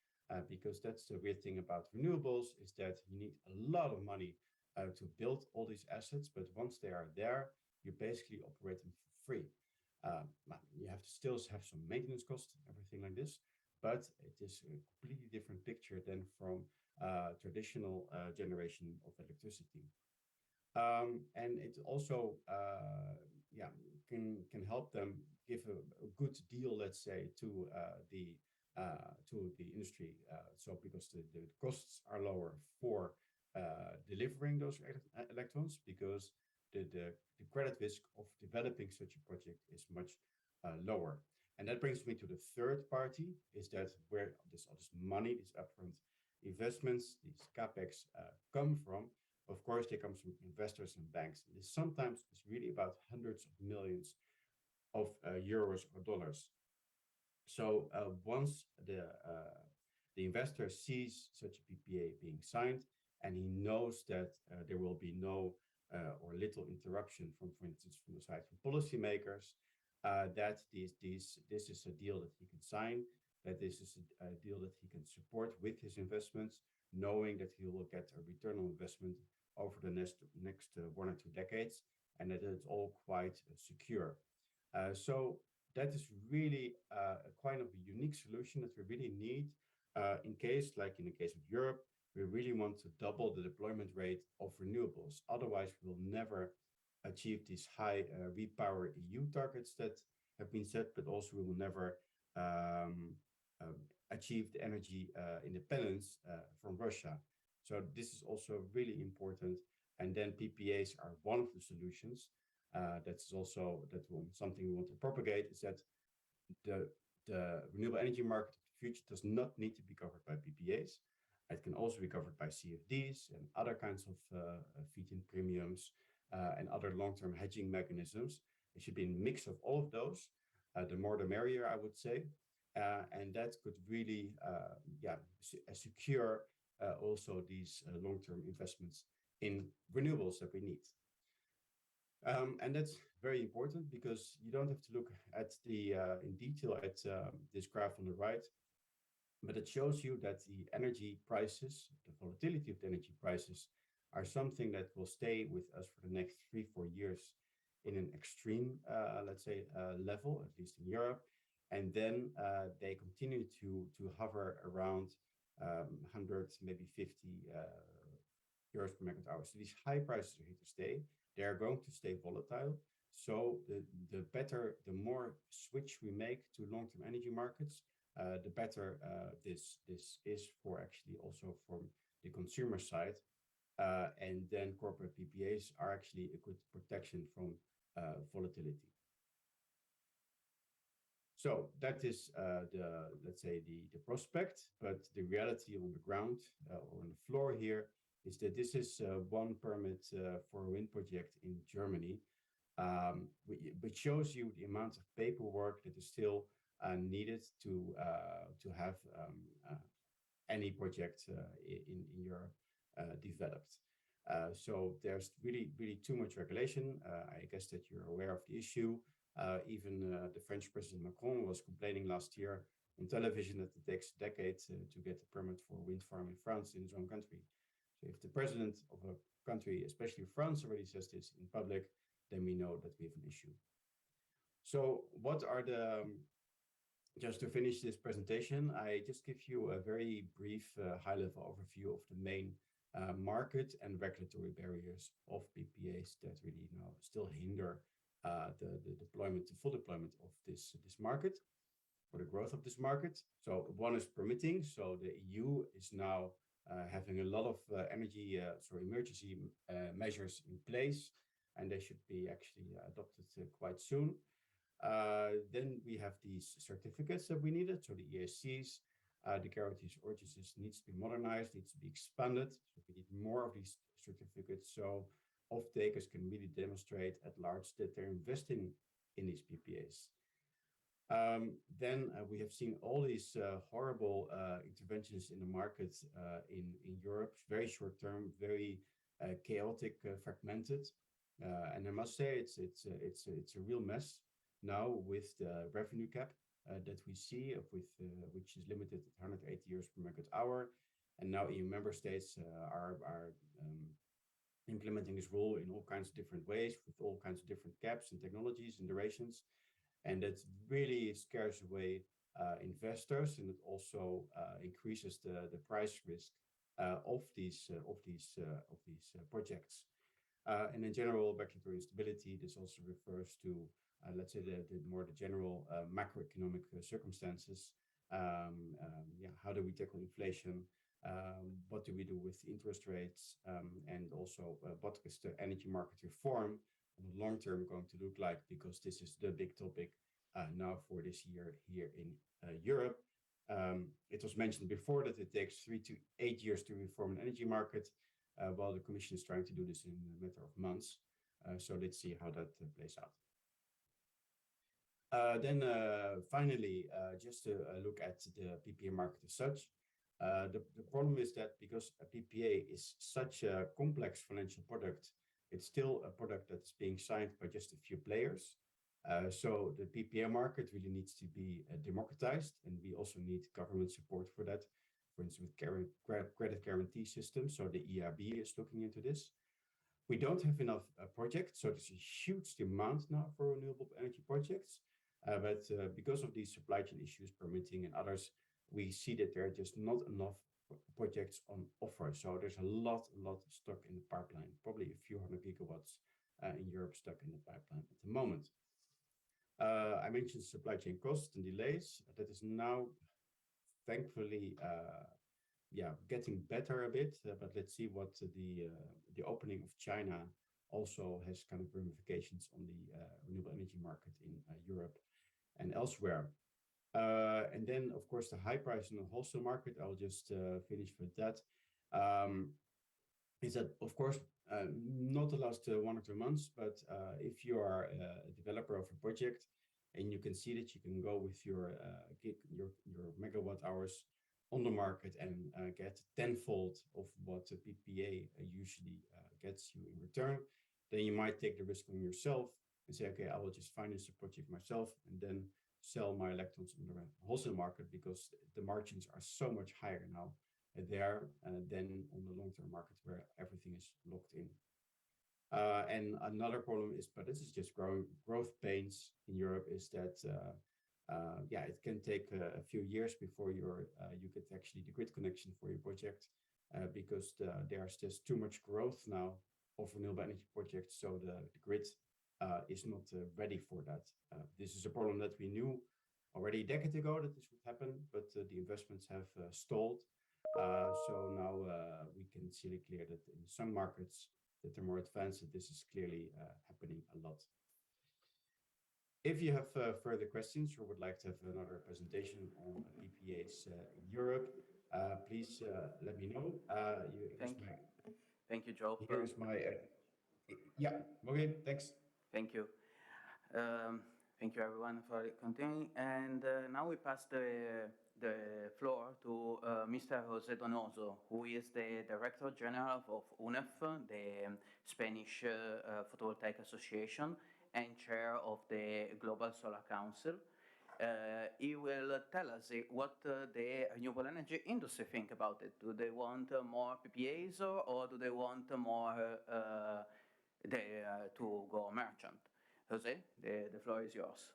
Because that's the weird thing about renewables, is that you need a lot of money to build all these assets, but once they are there, you basically operate them for free. You have to still have some maintenance costs, everything like this, but it is a completely different picture than from traditional generation of electricity. And it also can help them give a good deal, let's say, to the industry. So because the costs are lower for delivering those electrons, because the credit risk of developing such a project is much lower. And that brings me to the third party, is that where all this money, these upfront investments, these capex come from. Of course, they come from investors and banks. And this sometimes is really about hundreds of millions of euros or dollars. So once the investor sees such a PPA being signed, and he knows that there will be no or little interruption from, for instance, from the side from policymakers, that this is a deal that he can sign, that this is a deal that he can support with his investments, knowing that he will get a return on investment over the next 1 or 2 decades, and that it's all quite secure. So that is really a kind of a unique solution that we really need in case, like in the case of Europe, we really want to double the deployment rate of renewables. Otherwise, we will never achieve these high REPower EU targets that have been set, but also we will never achieve the energy independence from Russia. So this is also really important. And then PPAs are one of the solutions. That's also something we want to propagate, is that the renewable energy market of the future does not need to be covered by PPAs. It can also be covered by CFDs and other kinds of feed-in premiums and other long-term hedging mechanisms. It should be a mix of all of those. The more the merrier, I would say. And that could really secure also these long-term investments in renewables that we need. And that's very important, because you don't have to look at in detail at this graph on the right, but it shows you that the energy prices, the volatility of the energy prices, are something that will stay with us for the next 3-4 years in an extreme, let's say, level, at least in Europe. And then they continue to hover around 100, maybe 50 euros per megawatt hour. So these high prices are here to stay. They are going to stay volatile. So the more switch we make to long-term energy markets, the better this is for actually also from the consumer side. And then corporate PPAs are actually a good protection from volatility. So that is let's say the prospect, but the reality on the ground or on the floor here is that this is one permit for a wind project in Germany, which shows you the amount of paperwork that is still needed to have any project in Europe developed. So there's really too much regulation. I guess that you're aware of the issue. Even the French President Macron was complaining last year on television that it takes a decade to get a permit for a wind farm in France in his own country. So if the president of a country, especially France, already says this in public, then we know that we have an issue. So what are just to finish this presentation, I just give you a very brief high-level overview of the main market and regulatory barriers of PPAs that really now still hinder the deployment, the full deployment of this market, or the growth of this market. So one is permitting. So the EU is now having a lot of emergency measures in place, and they should be actually adopted quite soon. Then we have these certificates that we needed. So the ESCs, the guarantees ordinances needs to be modernized, needs to be expanded. So we need more of these certificates, so off-takers can really demonstrate at large that they're investing in these PPAs. Then we have seen all these horrible interventions in the market in Europe, very short term, very chaotic, fragmented. And I must say it's a real mess now with the revenue cap that we see, which is limited at 180 euros per megawatt hour. And now EU member states are implementing this rule in all kinds of different ways, with all kinds of different caps and technologies and durations. And that really scares away investors, and it also increases the price risk of these projects. And in general, regulatory instability, this also refers to let's say the more the general macroeconomic circumstances. How do we tackle inflation? What do we do with interest rates? And also what is the energy market reform on the long term going to look like? Because this is the big topic now for this year here in Europe. It was mentioned before that it takes 3 to 8 years to reform an energy market, while the Commission is trying to do this in a matter of months. So let's see how that plays out. Finally, just to look at the PPA market as such. The problem is that because a PPA is such a complex financial product, it's still a product that's being signed by just a few players. So the PPA market really needs to be democratized, and we also need government support for that. For instance, with credit guarantee systems. So the EIB is looking into this. We don't have enough projects, so there's a huge demand now for renewable energy projects. But because of these supply chain issues, permitting and others, we see that there are just not enough projects on offer. So there's a lot stuck in the pipeline, probably a few hundred gigawatts in Europe stuck in the pipeline at the moment. I mentioned supply chain costs and delays. That is now, thankfully, getting better a bit. But let's see what the opening of China also has kind of ramifications on the renewable energy market in Europe and elsewhere. And then, of course, the high price in the wholesale market. I'll just finish with that. Is that, of course, not the last 1 or 2 months, but if you are a developer of a project and you can see that you can go with your megawatt hours on the market and get tenfold of what a PPA usually gets you in return, then you might take the risk on yourself and say, okay, I will just finance the project myself and then sell my electrons on the wholesale market, because the margins are so much higher now there than on the long-term market where everything is locked in. And another problem is, but this is just growth pains in Europe, is that it can take a few years before you get actually the grid connection for your project, because there's just too much growth now of renewable energy projects, so the grid is not ready for that. This is a problem that we knew already a decade ago that this would happen, but the investments have stalled. So now we can see clear that in some markets that are more advanced, that this is clearly happening a lot. If you have further questions or would like to have another presentation on PPAs in Europe, please let me know. Thank you, Joe. Here's my... okay, thanks. Thank you. Thank you, everyone, for continuing. And now we pass the floor to Mr. José Donoso, who is the Director General of UNEF, the Spanish Photovoltaic Association, and Chair of the Global Solar Council. He will tell us what the renewable energy industry think about it. Do they want more PPAs or do they want more to go merchant? Jose, the floor is yours.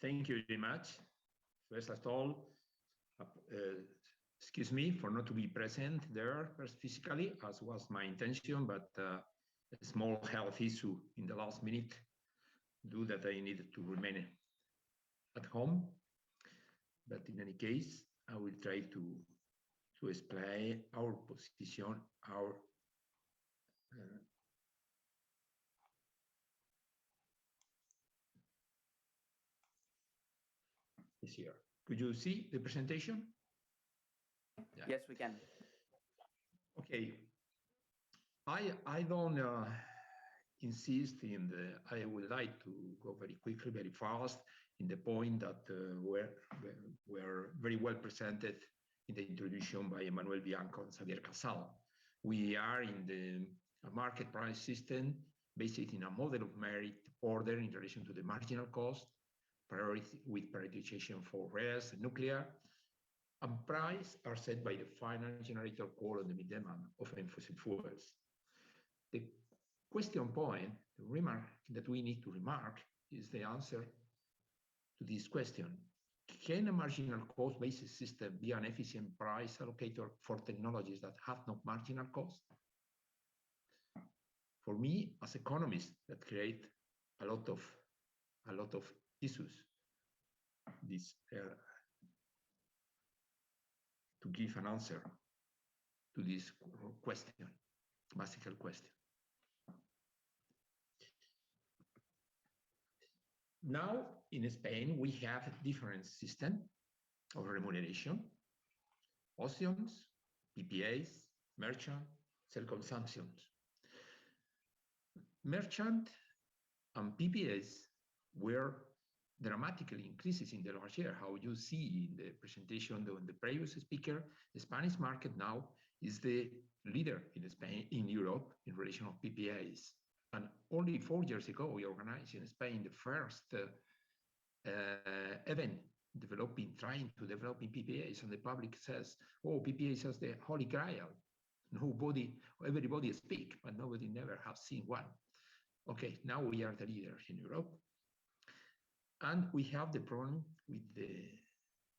Thank you very much. First of all, excuse me for not to be present there physically, as was my intention, but a small health issue in the last minute do that I needed to remain at home. But in any case, I will try to explain our position, our is here. Could you see the presentation? Yeah. Yes, we can. Okay. I don't insist in the. I would like to go very quickly, very fast, in the point that were very well presented in the introduction by Emmanuel Bianco and Xavier Casal. We are in the market price system based in a model of merit order in relation to the marginal cost, priority with prioritization for RES and nuclear, and price are set by the final generator core and the mid-demand of fossil fuels. The question point, the remark that we need to remark is the answer to this question. Can a marginal cost-based system be an efficient price allocator for technologies that have no marginal cost? for me, as economists, that create a lot of issues. This to give an answer to this question, basic question. Now, in Spain, we have a different system of remuneration: options, PPAs, merchant, self-consumption. Merchant and PPAs were dramatically increases in the last year. How you see in the presentation on the previous speaker, the Spanish market now is the leader in Spain, in Europe, in relation of PPAs. And only 4 years ago, we organized in Spain the first event trying to develop PPAs, and the public says, "Oh, PPAs is the holy grail." Everybody speak, but nobody never have seen one. Okay, now we are the leaders in Europe, and we have the problem with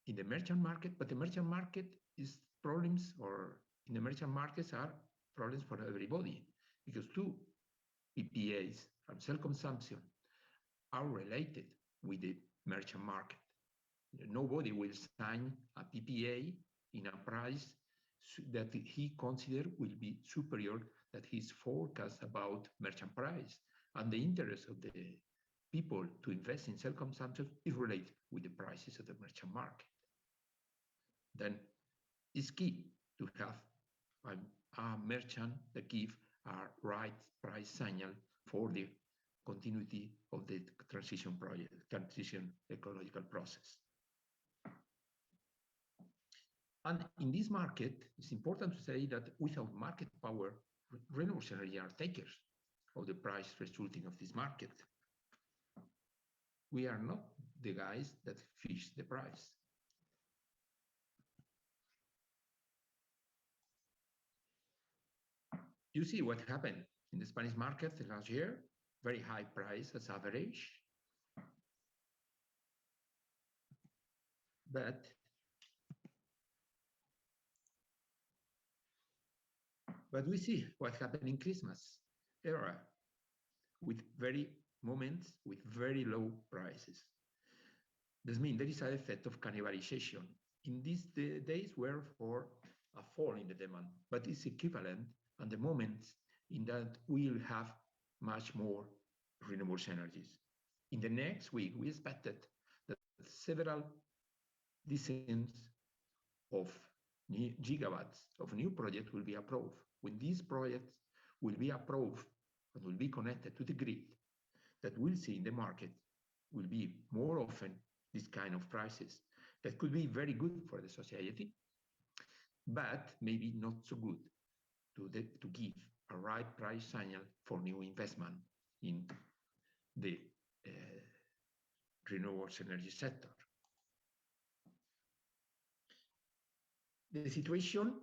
in the merchant market. But the merchant market is problems, or in the merchant markets are problems for everybody, because two PPAs and self-consumption are related with the merchant market. Nobody will sign a PPA in a price that he consider will be superior that his forecast about merchant price. And the interest of the people to invest in self-consumption is related with the prices of the merchant market. Then it's key to have a merchant that give a right price signal for the continuity of the transition ecological process. And in this market, it's important to say that without market power, renewable energy are takers of the price resulting of this market. We are not the guys that fix the price. You see what happened in the Spanish market the last year, very high price as average. But we see what happened in Christmas era with very moments with very low prices. This means there is an effect of cannibalization. In these days were for a fall in the demand, but it's equivalent and the moments in that we'll have much more renewable energies. In the next week, we expected that several dozens of new gigawatts of new projects will be approved. When these projects will be approved and will be connected to the grid, that we'll see in the market will be more often this kind of prices. That could be very good for the society, but maybe not so good to give a right price signal for new investment in the renewable energy sector. The situation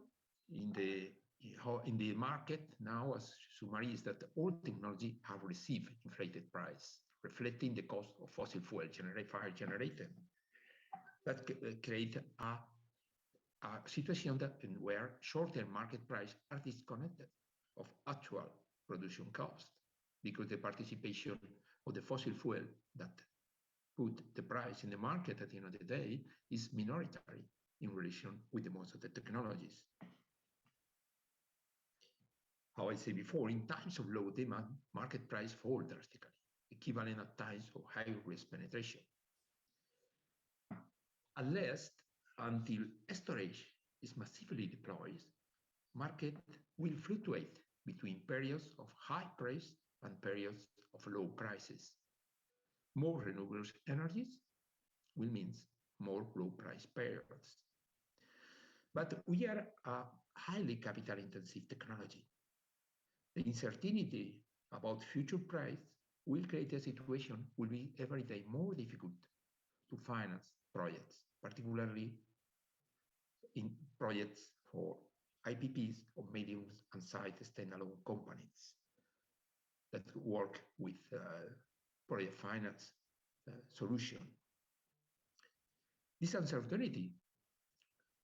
in the market now, as summary, is that all technology have received inflated price, reflecting the cost of fossil fuel fire generated. That create a situation where short-term market price are disconnected of actual production cost, because the participation of the fossil fuel that put the price in the market at the end of the day is minoritary in relation with the most of the technologies. How I said before, in times of low demand, market price fall drastically, equivalent at times of high risk penetration. Unless until storage is massively deployed, market will fluctuate between periods of high price and periods of low prices. More renewable energies will mean more low price periods. But we are a highly capital intensive technology. The uncertainty about future price will create a situation will be every day more difficult to finance projects, particularly in projects for IPPs or medium and sized standalone companies that work with project finance solution. This uncertainty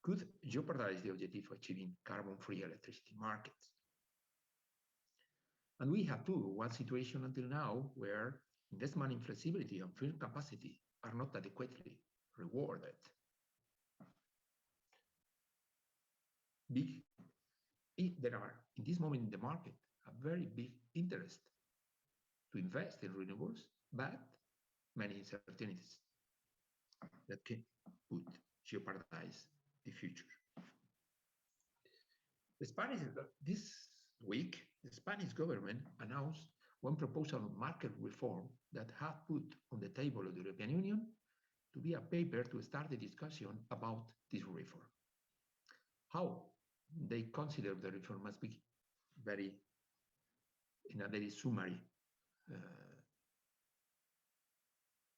could jeopardize the objective of achieving carbon-free electricity markets. And we have too one situation until now where investment in flexibility and firm capacity are not adequately rewarded. There are, in this moment in the market, a very big interest to invest in renewables, but many uncertainties that can jeopardize the future. This week, the Spanish government announced one proposal of market reform that had put on the table of the European Union to be a paper to start the discussion about this reform. How they consider the reform must be in a very summary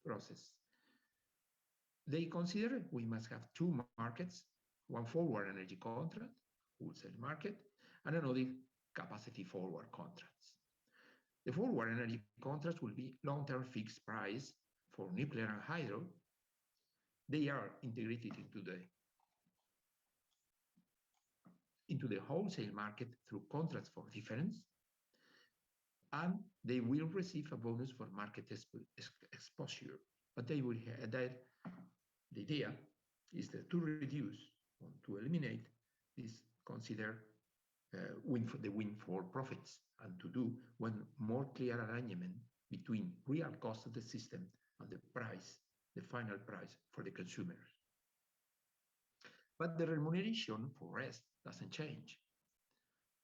process. They consider we must have two markets, one forward energy contract, wholesale market, and another capacity forward contracts. The forward energy contracts will be long-term fixed price for nuclear and hydro. They are integrated into the wholesale market through contracts for difference, and they will receive a bonus for market exposure. But they will have that. The idea is that to reduce or to eliminate this consider the windfall profits, and to do one more clear alignment between real cost of the system and the price, the final price for the consumers. But the remuneration for rest doesn't change.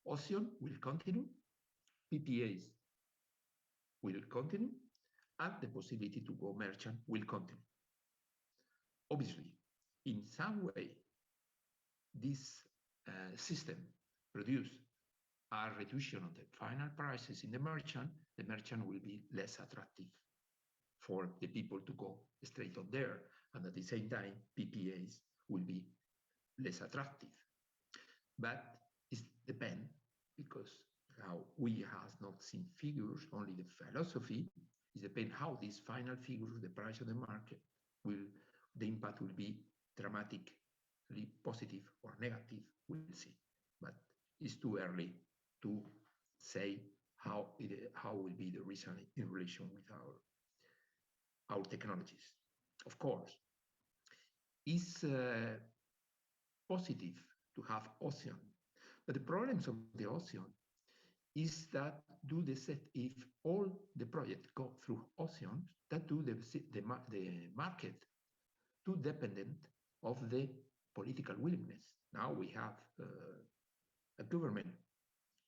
Auction will continue, PPAs will continue, and the possibility to go merchant will continue. Obviously, in some way, this system produce a reduction of the final prices in the merchant will be less attractive for the people to go straight on there, and at the same time, PPAs will be less attractive. But it depends, because how we have not seen figures, only the philosophy, it depends how these final figures, the price of the market, the impact will be dramatically positive or negative, we'll see. But it's too early to say how will be the result in relation with our technologies. Of course, it's positive to have auction, but the problems of the auction is that if all the projects go through auctions, that the market too dependent of the political willingness. Now we have a government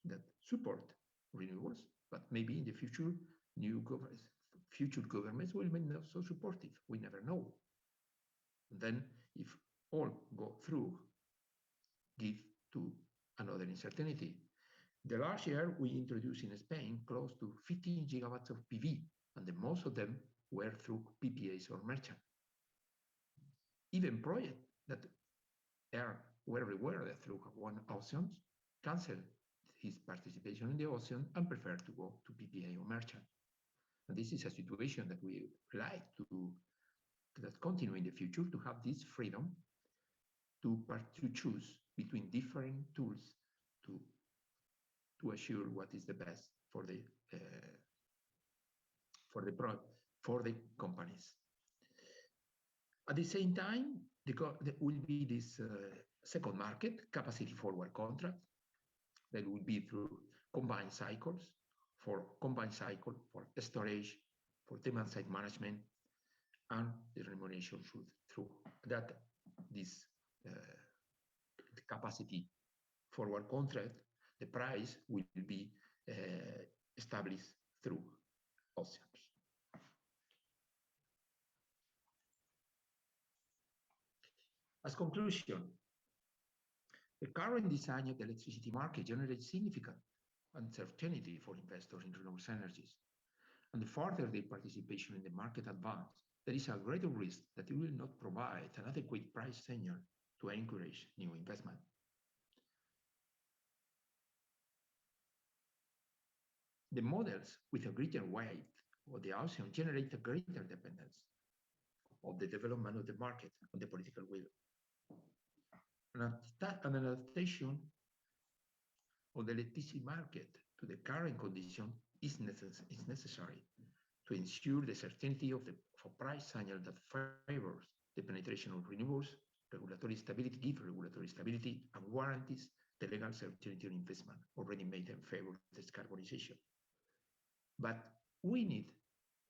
that support renewables, but maybe in the future, future governments will be not so supportive. We never know. And then if all go through, give to another uncertainty. The last year we introduced in Spain close to 15 gigawatts of PV, and the most of them were through PPAs or merchant. Even projects that were rewarded through one auctions canceled his participation in the auction and preferred to go to PPA or merchant. And this is a situation that we like to continue in the future, to have this freedom to choose between different tools to assure what is the best for the companies. At the same time, there will be this second market, capacity forward contract, that will be through combined cycles, for storage, for demand side management, and the remuneration through that. This capacity forward contract, the price will be established through auctions. As conclusion, the current design of the electricity market generates significant uncertainty for investors in renewable energies. And the further their participation in the market advance, there is a greater risk that it will not provide an adequate price signal to encourage new investment. The models with a greater weight of the auction generate a greater dependence of the development of the market on the political will. An adaptation of the electricity market to the current condition is necessary to ensure the certainty of a price signal that favors the penetration of renewables, regulatory stability, give regulatory stability, and guarantees the legal certainty of investment already made in favor of decarbonization. But we need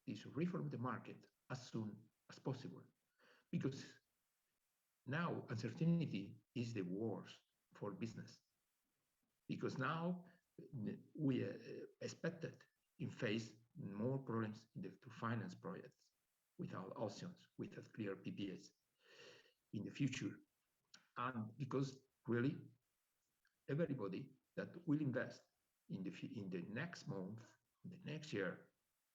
this reform of the market as soon as possible, because now uncertainty is the worst for business. Because now we expected in face more problems to finance projects without options, without clear PPAs in the future. And because really everybody that will invest in the next month, in the next year,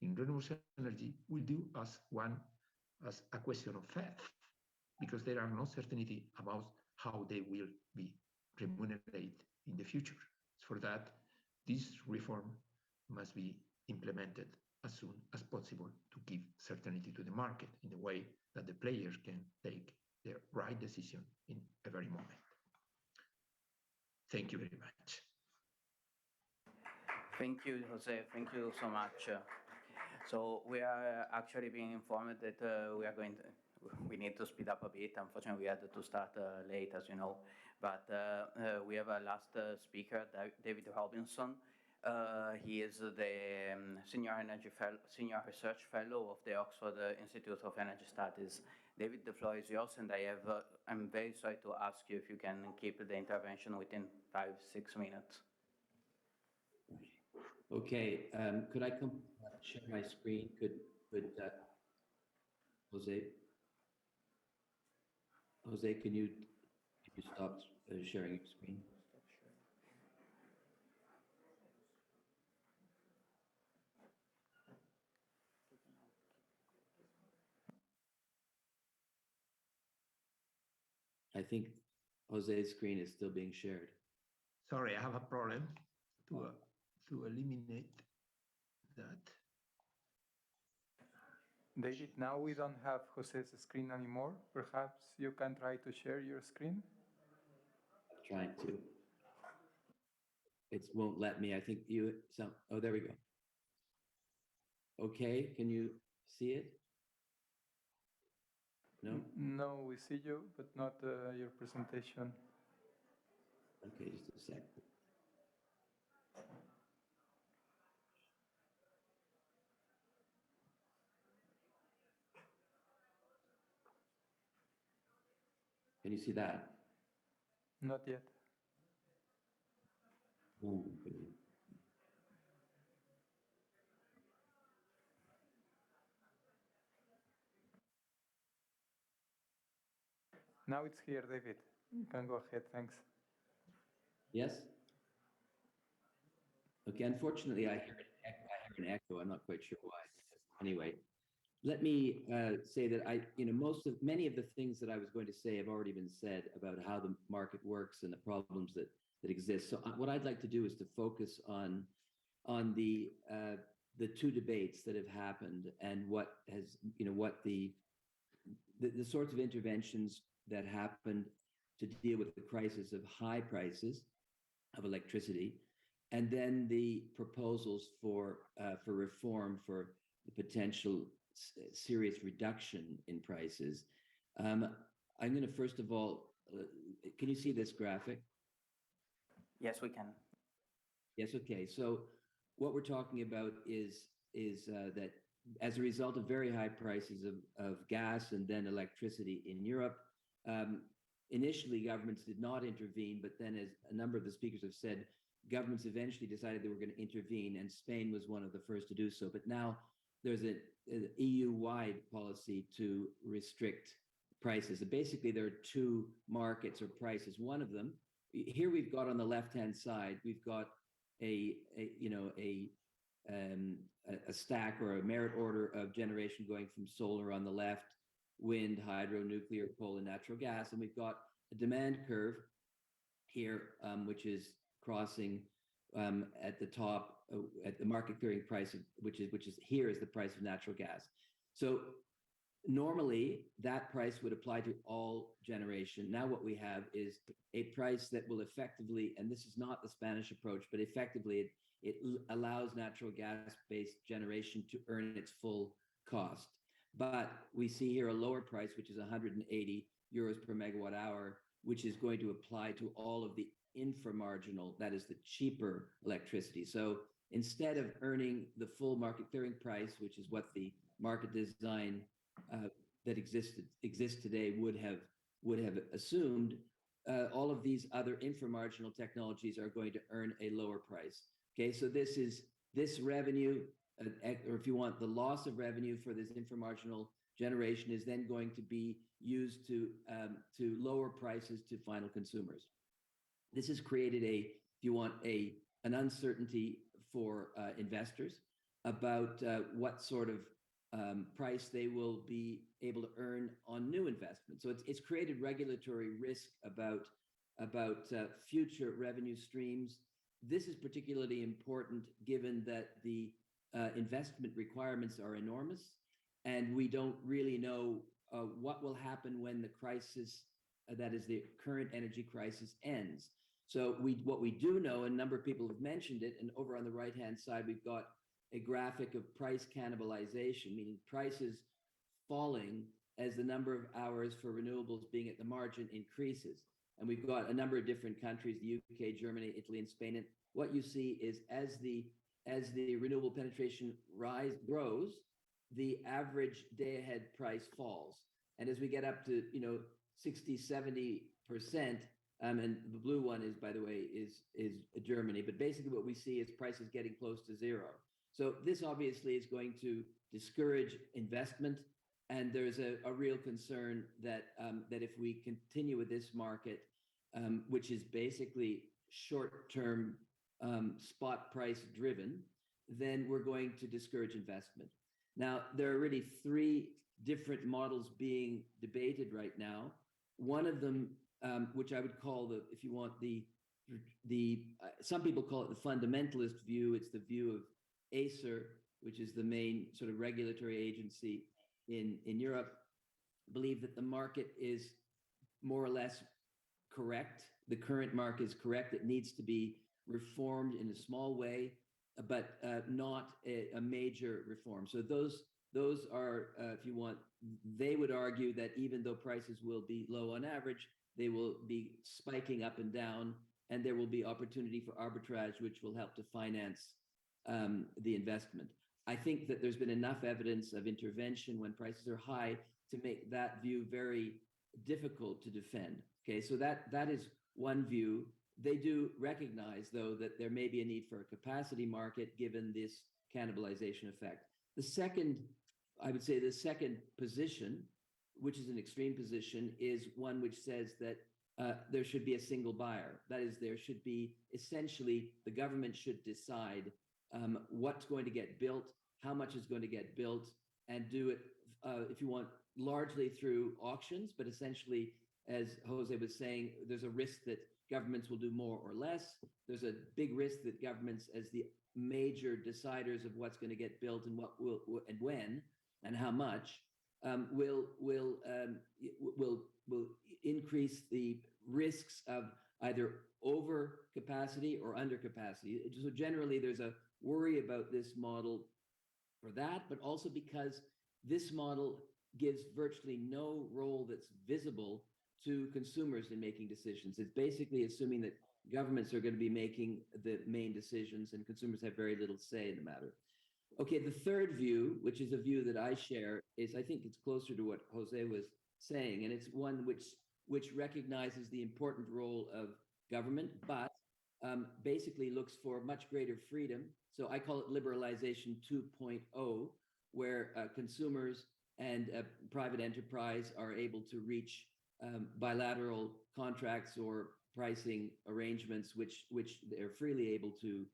in renewable energy will do as a question of faith, because there are no certainty about how they will be remunerated in the future. For that, this reform must be implemented as soon as possible to give certainty to the market in a way that the players can take the right decision in every moment. Thank you very much. Thank you, Jose. Thank you so much. So we are actually being informed that we need to speed up a bit. Unfortunately, we had to start late, as you know. But we have a last speaker, David Robinson. He is the senior research fellow of the Oxford Institute of Energy Studies. David, the floor is yours, and I'm very sorry to ask you if you can keep the intervention within 5-6 minutes. Okay, could I share my screen? Could Jose, can you stop sharing your screen? I think Jose's screen is still being shared. Sorry, I have a problem to eliminate that. David, now we don't have Jose's screen anymore. Perhaps you can try to share your screen? I'm trying to. It won't let me. I think oh, there we go. Okay, can you see it? No? No, we see you, but not your presentation. Okay, just a sec. Can you see that? Not yet. Oh, Now it's here, David. You can go ahead, thanks. yes? Okay, unfortunately, I hear an echo. I'm not quite sure why. Anyway, let me say that many of the things that I was going to say have already been said about how the market works and the problems that exist. So what I'd like to do is to focus on the two debates that have happened and what has, what the sorts of interventions that happened to deal with the crisis of high prices of electricity, and then the proposals for reform for the potential serious reduction in prices. I'm going to first of all, can you see this graphic? Yes, we can. Yes, okay. So what we're talking about is that as a result of very high prices of gas and then electricity in Europe, initially governments did not intervene, but then, as a number of the speakers have said, governments eventually decided they were going to intervene, and Spain was one of the first to do so. But now there's an EU-wide policy to restrict prices. So basically, there are two markets or prices. One of them, here we've got on the left-hand side, we've got a stack or a merit order of generation going from solar on the left, wind, hydro, nuclear, coal, and natural gas. And we've got a demand curve here, which is crossing at the top at the market clearing price, which is here is the price of natural gas. So Normally, that price would apply to all generation. Now what we have is a price that will effectively, and this is not the Spanish approach, but effectively it allows natural gas-based generation to earn its full cost. But we see here a lower price, which is 180 euros per megawatt hour, which is going to apply to all of the inframarginal, that is the cheaper electricity. So instead of earning the full market clearing price, which is what the market design that exists today would have assumed, all of these other inframarginal technologies are going to earn a lower price. Okay, so this revenue, or if you want, the loss of revenue for this inframarginal generation is then going to be used to lower prices to final consumers. This has created if you want, an uncertainty for investors about what sort of price they will be able to earn on new investments. So it's created regulatory risk about future revenue streams. This is particularly important given that the investment requirements are enormous, and we don't really know what will happen when the crisis, that is the current energy crisis, ends. So what we do know, and a number of people have mentioned it, and over on the right-hand side, we've got a graphic of price cannibalization, meaning prices falling as the number of hours for renewables being at the margin increases. And we've got a number of different countries, the UK, Germany, Italy, and Spain. And what you see is as the renewable penetration grows, the average day-ahead price falls. And as we get up to 60, 70%, and the blue one is, by the way, is Germany. But basically what we see is prices getting close to zero. So this obviously is going to discourage investment, and there's a real concern that if we continue with this market, which is basically short-term spot price driven, then we're going to discourage investment. Now, there are really three different models being debated right now. One of them, which I would call if you want, some people call it the fundamentalist view. It's the view of Acer, which is the main sort of regulatory agency in Europe, believe that the market is more or less correct. The current market is correct. It needs to be reformed in a small way, but not a major reform. So those are, if you want, they would argue that even though prices will be low on average, they will be spiking up and down, and there will be opportunity for arbitrage, which will help to finance the investment. I think that there's been enough evidence of intervention when prices are high to make that view very difficult to defend. Okay, so that is one view. They do recognize, though, that there may be a need for a capacity market given this cannibalization effect. The second, I would say the second position, which is an extreme position, is one which says that there should be a single buyer. That is, there should be essentially the government should decide what's going to get built, how much is going to get built, and do it, if you want, largely through auctions, but essentially, as Jose was saying, there's a risk that governments will do more or less. There's a big risk that governments, as the major deciders of what's going to get built and what will and when and how much, will increase the risks of either over capacity or under capacity. So generally, there's a worry about this model for that, but also because this model gives virtually no role that's visible to consumers in making decisions. It's basically assuming that governments are going to be making the main decisions and consumers have very little say in the matter. Okay, the third view, which is a view that I share, is I think it's closer to what Jose was saying, and it's one which recognizes the important role of government, but basically looks for much greater freedom. So I call it liberalization 2.0, where consumers and private enterprise are able to reach bilateral contracts or pricing arrangements which they're freely able to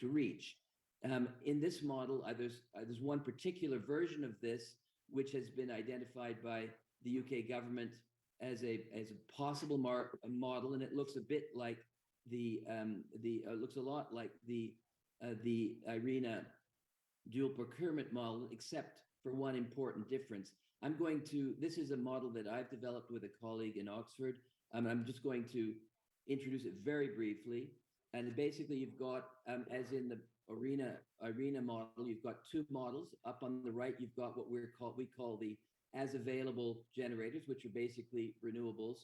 reach. In this model, there's one particular version of this which has been identified by the UK government as a possible model, and it looks a bit like looks a lot like the IRENA dual procurement model, except for one important difference. This is a model that I've developed with a colleague in Oxford. I'm just going to introduce it very briefly. And basically you've got, as in the IRENA model, you've got two models. Up on the right, you've got what we call the as available generators, which are basically renewables.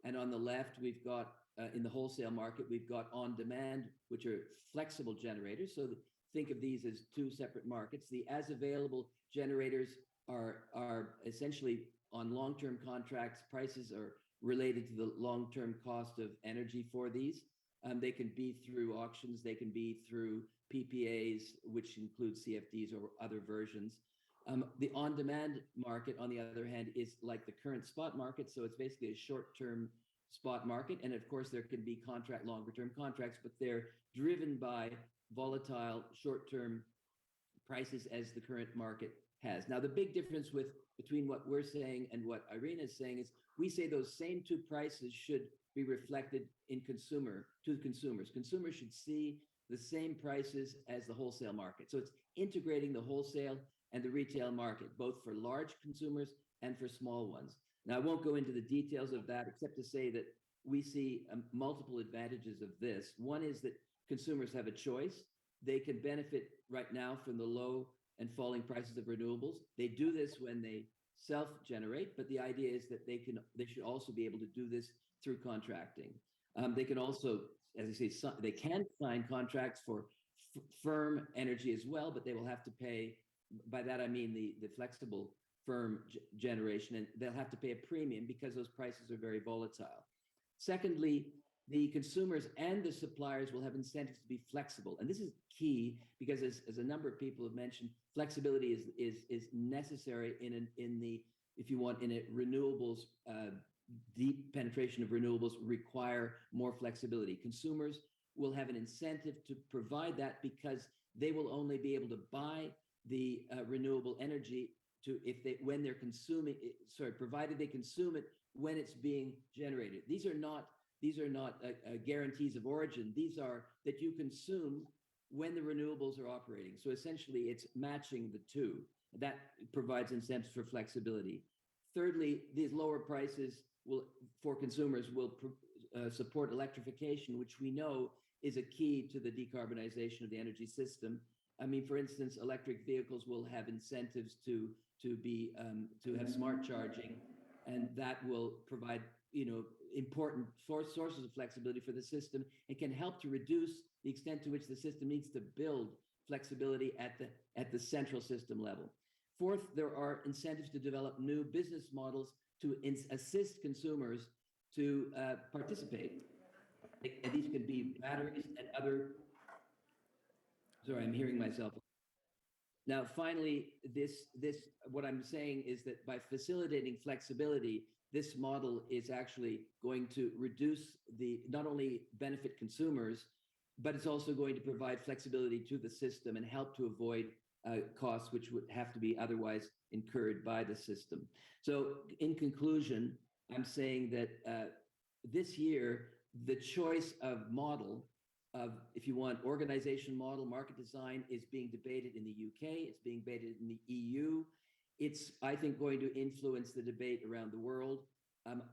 And on the left, we've got, in the wholesale market, we've got on demand, which are flexible generators. So think of these as two separate markets. The as available generators are essentially on long-term contracts. Prices are related to the long-term cost of energy for these. They can be through auctions, they can be through PPAs, which include CFDs or other versions. The on-demand market, on the other hand, is like the current spot market. So it's basically a short-term spot market. And of course, there can be longer-term contracts, but they're driven by volatile short-term prices as the current market has. Now, the big difference between what we're saying and what IRENA is saying is we say those same two prices should be reflected to consumers. Consumers should see the same prices as the wholesale market. So it's integrating the wholesale and the retail market, both for large consumers and for small ones. Now, I won't go into the details of that, except to say that we see multiple advantages of this. One is that consumers have a choice. They can benefit right now from the low and falling prices of renewables. They do this when they self-generate, but the idea is that they should also be able to do this through contracting. They can also, as I say, they can sign contracts for firm energy as well, but they will have to pay, by that I mean the flexible firm generation, and they'll have to pay a premium because those prices are very volatile. Secondly, the consumers and the suppliers will have incentives to be flexible. And this is key because as a number of people have mentioned, flexibility is necessary in the, if you want, in a renewables, deep penetration of renewables require more flexibility. Consumers will have an incentive to provide that because they will only be able to buy the renewable energy when they're consuming it, provided they consume it when it's being generated. These are not guarantees of origin. These are that you consume when the renewables are operating. So essentially it's matching the two. That provides incentives for flexibility. Thirdly, these lower prices for consumers will support electrification, which we know is a key to the decarbonization of the energy system. I mean, for instance, electric vehicles will have incentives to have smart charging, and that will provide, important sources of flexibility for the system. It can help to reduce the extent to which the system needs to build flexibility at the central system level. Fourth, there are incentives to develop new business models to assist consumers to participate. And these could be batteries and other. Sorry, I'm hearing myself. Now, finally, what I'm saying is that by facilitating flexibility, this model is actually going to not only benefit consumers, but it's also going to provide flexibility to the system and help to avoid costs which would have to be otherwise incurred by the system. So in conclusion, I'm saying that this year, the choice of model, if you want, organization model, market design is being debated in the UK, it's being debated in the EU. It's, I think, going to influence the debate around the world.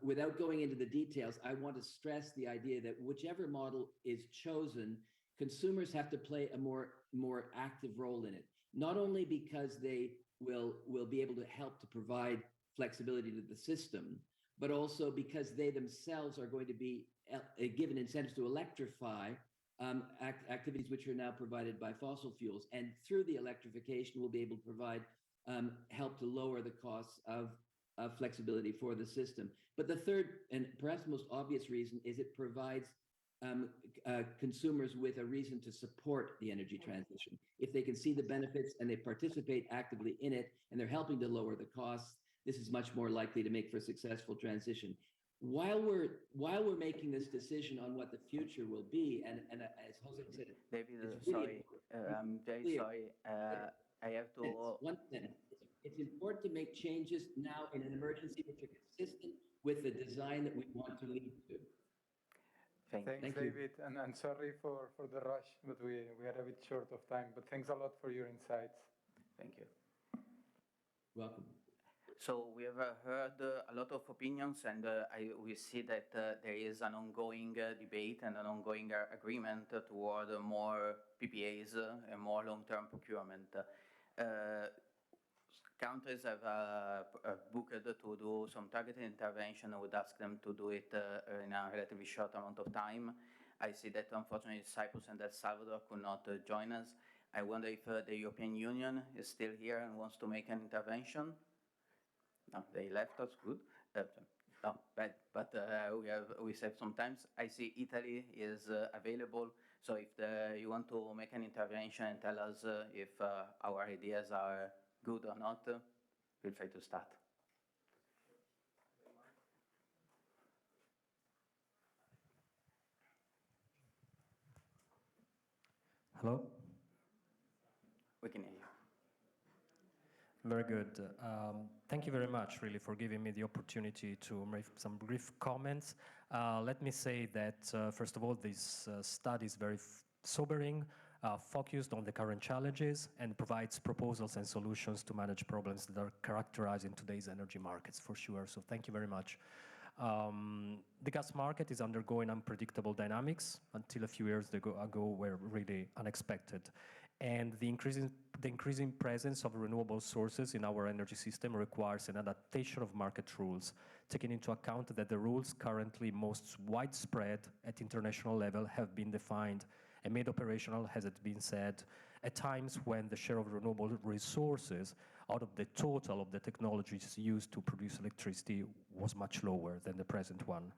Without going into the details, I want to stress the idea that whichever model is chosen, consumers have to play a more active role in it. Not only because they will be able to help to provide flexibility to the system, but also because they themselves are going to be given incentives to electrify activities which are now provided by fossil fuels. And through the electrification, we'll be able to provide help to lower the costs of flexibility for the system. But the third and perhaps most obvious reason is it provides consumers with a reason to support the energy transition. If they can see the benefits and they participate actively in it and they're helping to lower the costs, this is much more likely to make for a successful transition. While we're making this decision on what the future will be, and as Jose said, David, it's really sorry, I'm very sorry. I have to. One sentence. It's important to make changes now in an emergency which are consistent with the design that we want to lead to. Thank Thanks, you. David, and sorry for the rush, but we are a bit short of time. But thanks a lot for your insights. Thank you. Welcome. So we have heard a lot of opinions, and we see that there is an ongoing debate and an ongoing agreement toward more PPAs and more long-term procurement. Countries have booked to do some targeted intervention. I would ask them to do it in a relatively short amount of time. I see that unfortunately Cyprus and El Salvador could not join us. I wonder if the European Union is still here and wants to make an intervention. No, they left us, good. No, bad, but we save some time. I see Italy is available, so if you want to make an intervention and tell us if our ideas are good or not, feel free to start. Hello? We can hear you. Very good. Thank you very much, really, for giving me the opportunity to make some brief comments. Let me say that, first of all, this study is very sobering, focused on the current challenges, and provides proposals and solutions to manage problems that are characterizing today's energy markets, for sure. So thank you very much. The gas market is undergoing unpredictable dynamics. Until a few years ago were really unexpected. And the increasing presence of renewable sources in our energy system requires an adaptation of market rules, taking into account that the rules currently most widespread at international level have been defined and made operational, as it's been said, at times when the share of renewable resources out of the total of the technologies used to produce electricity was much lower than the present one.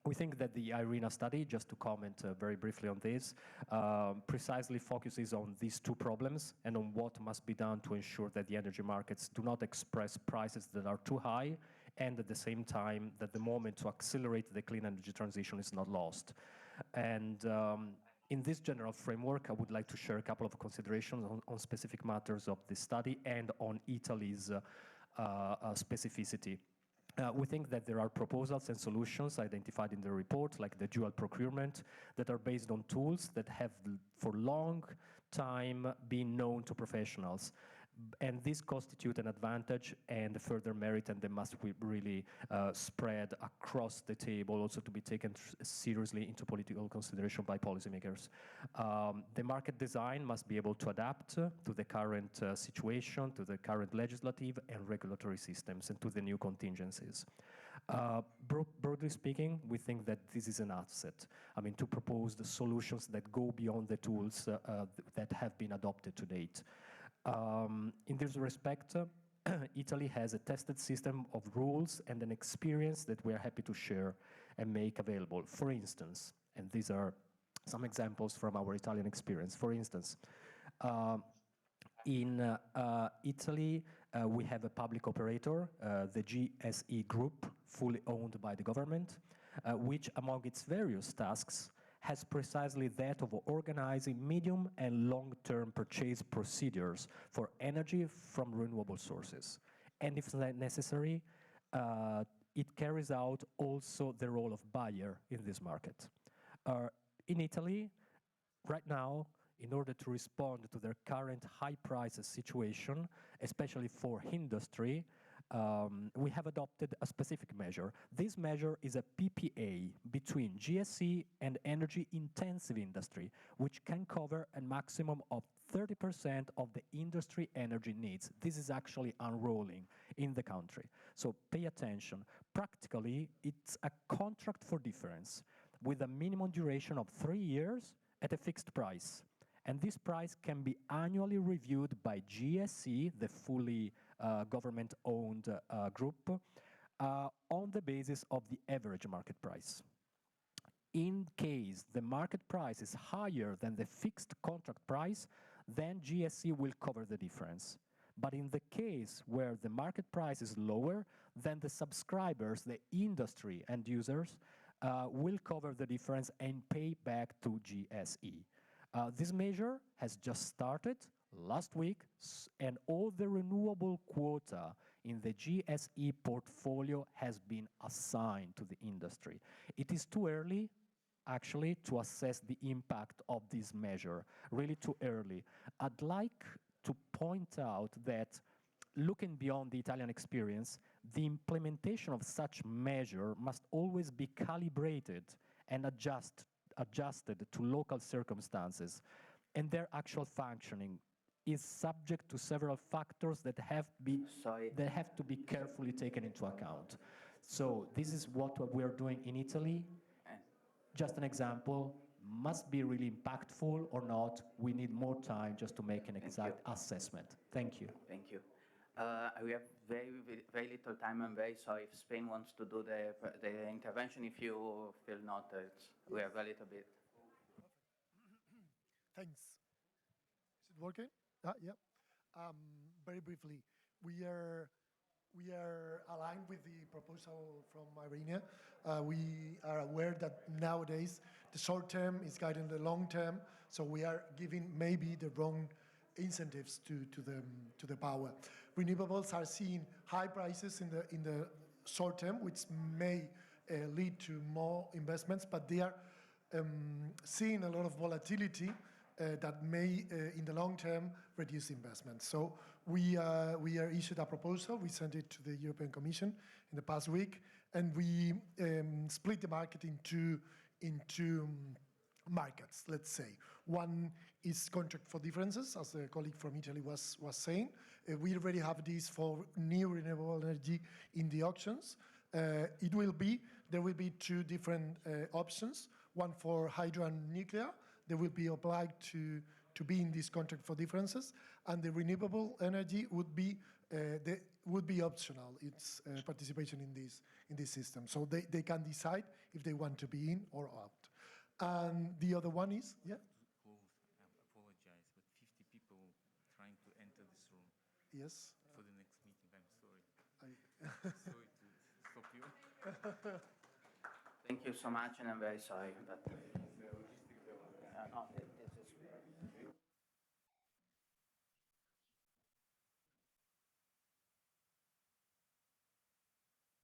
We think that the IRENA study, just to comment very briefly on this, precisely focuses on these two problems and on what must be done to ensure that the energy markets do not express prices that are too high, and at the same time that the moment to accelerate the clean energy transition is not lost. And in this general framework, I would like to share a couple of considerations on specific matters of the study and on Italy's specificity. We think that there are proposals and solutions identified in the report, like the dual procurement, that are based on tools that have for long time been known to professionals. And this constitute an advantage and further merit, and they must be really spread across the table, also to be taken seriously into political consideration by policymakers. The market design must be able to adapt to the current situation, to the current legislative and regulatory systems, and to the new contingencies. Broadly speaking, we think that this is an asset. I mean, to propose the solutions that go beyond the tools that have been adopted to date. In this respect, Italy has a tested system of rules and an experience that we are happy to share and make available. For instance, and these are some examples from our Italian experience. For instance, in Italy, we have a public operator, the GSE Group, fully owned by the government, which among its various tasks has precisely that of organizing medium and long-term purchase procedures for energy from renewable sources. And if necessary, it carries out also the role of buyer in this market. In Italy, right now, in order to respond to their current high prices situation, especially for industry, we have adopted a specific measure. This measure is a PPA between GSE and energy-intensive industry, which can cover a maximum of 30% of the industry energy needs. This is actually unrolling in the country. So pay attention. Practically, it's a contract for difference with a minimum duration of 3 years at a fixed price. And this price can be annually reviewed by GSE, the fully government-owned group, on the basis of the average market price. In case the market price is higher than the fixed contract price, then GSE will cover the difference. But in the case where the market price is lower, then the subscribers, the industry and users, will cover the difference and pay back to GSE. This measure has just started last week, and all the renewable quota in the GSE portfolio has been assigned to the industry. It is too early, actually, to assess the impact of this measure, really too early. I'd like to point out that looking beyond the Italian experience, the implementation of such measure must always be calibrated and adjusted to local circumstances, and their actual functioning is subject to several factors that have to be carefully taken into account. So this is what we are doing in Italy. Just an example, must be really impactful or not. We need more time just to make an exact assessment. Thank you. Thank you. We have very little time. I'm very sorry if Spain wants to do the intervention. If you feel not, we have a little bit. Thanks. Is it working? Yeah. Very briefly, we are aligned with the proposal from IRENA. We are aware that nowadays the short term is guiding the long term, so we are giving maybe the wrong incentives to the power. Renewables are seeing high prices in the short term, which may lead to more investments, but they are seeing a lot of volatility that may, in the long term, reduce investments. So we issued a proposal. We sent it to the European Commission in the past week, and we split the market into markets, let's say. One is contract for differences, as a colleague from Italy was saying. We already have these for new renewable energy in the auctions. There will be 2 different options, one for hydro and nuclear. They will be applied to be in this contract for differences, and the renewable energy would be optional. It's participation in this system, so they can decide if they want to be in or out. And the other one is I apologize, but 50 people trying to enter this room. Yes. For the next meeting, I'm sorry. Sorry to stop you. Thank you so much, and I'm very sorry. But, no,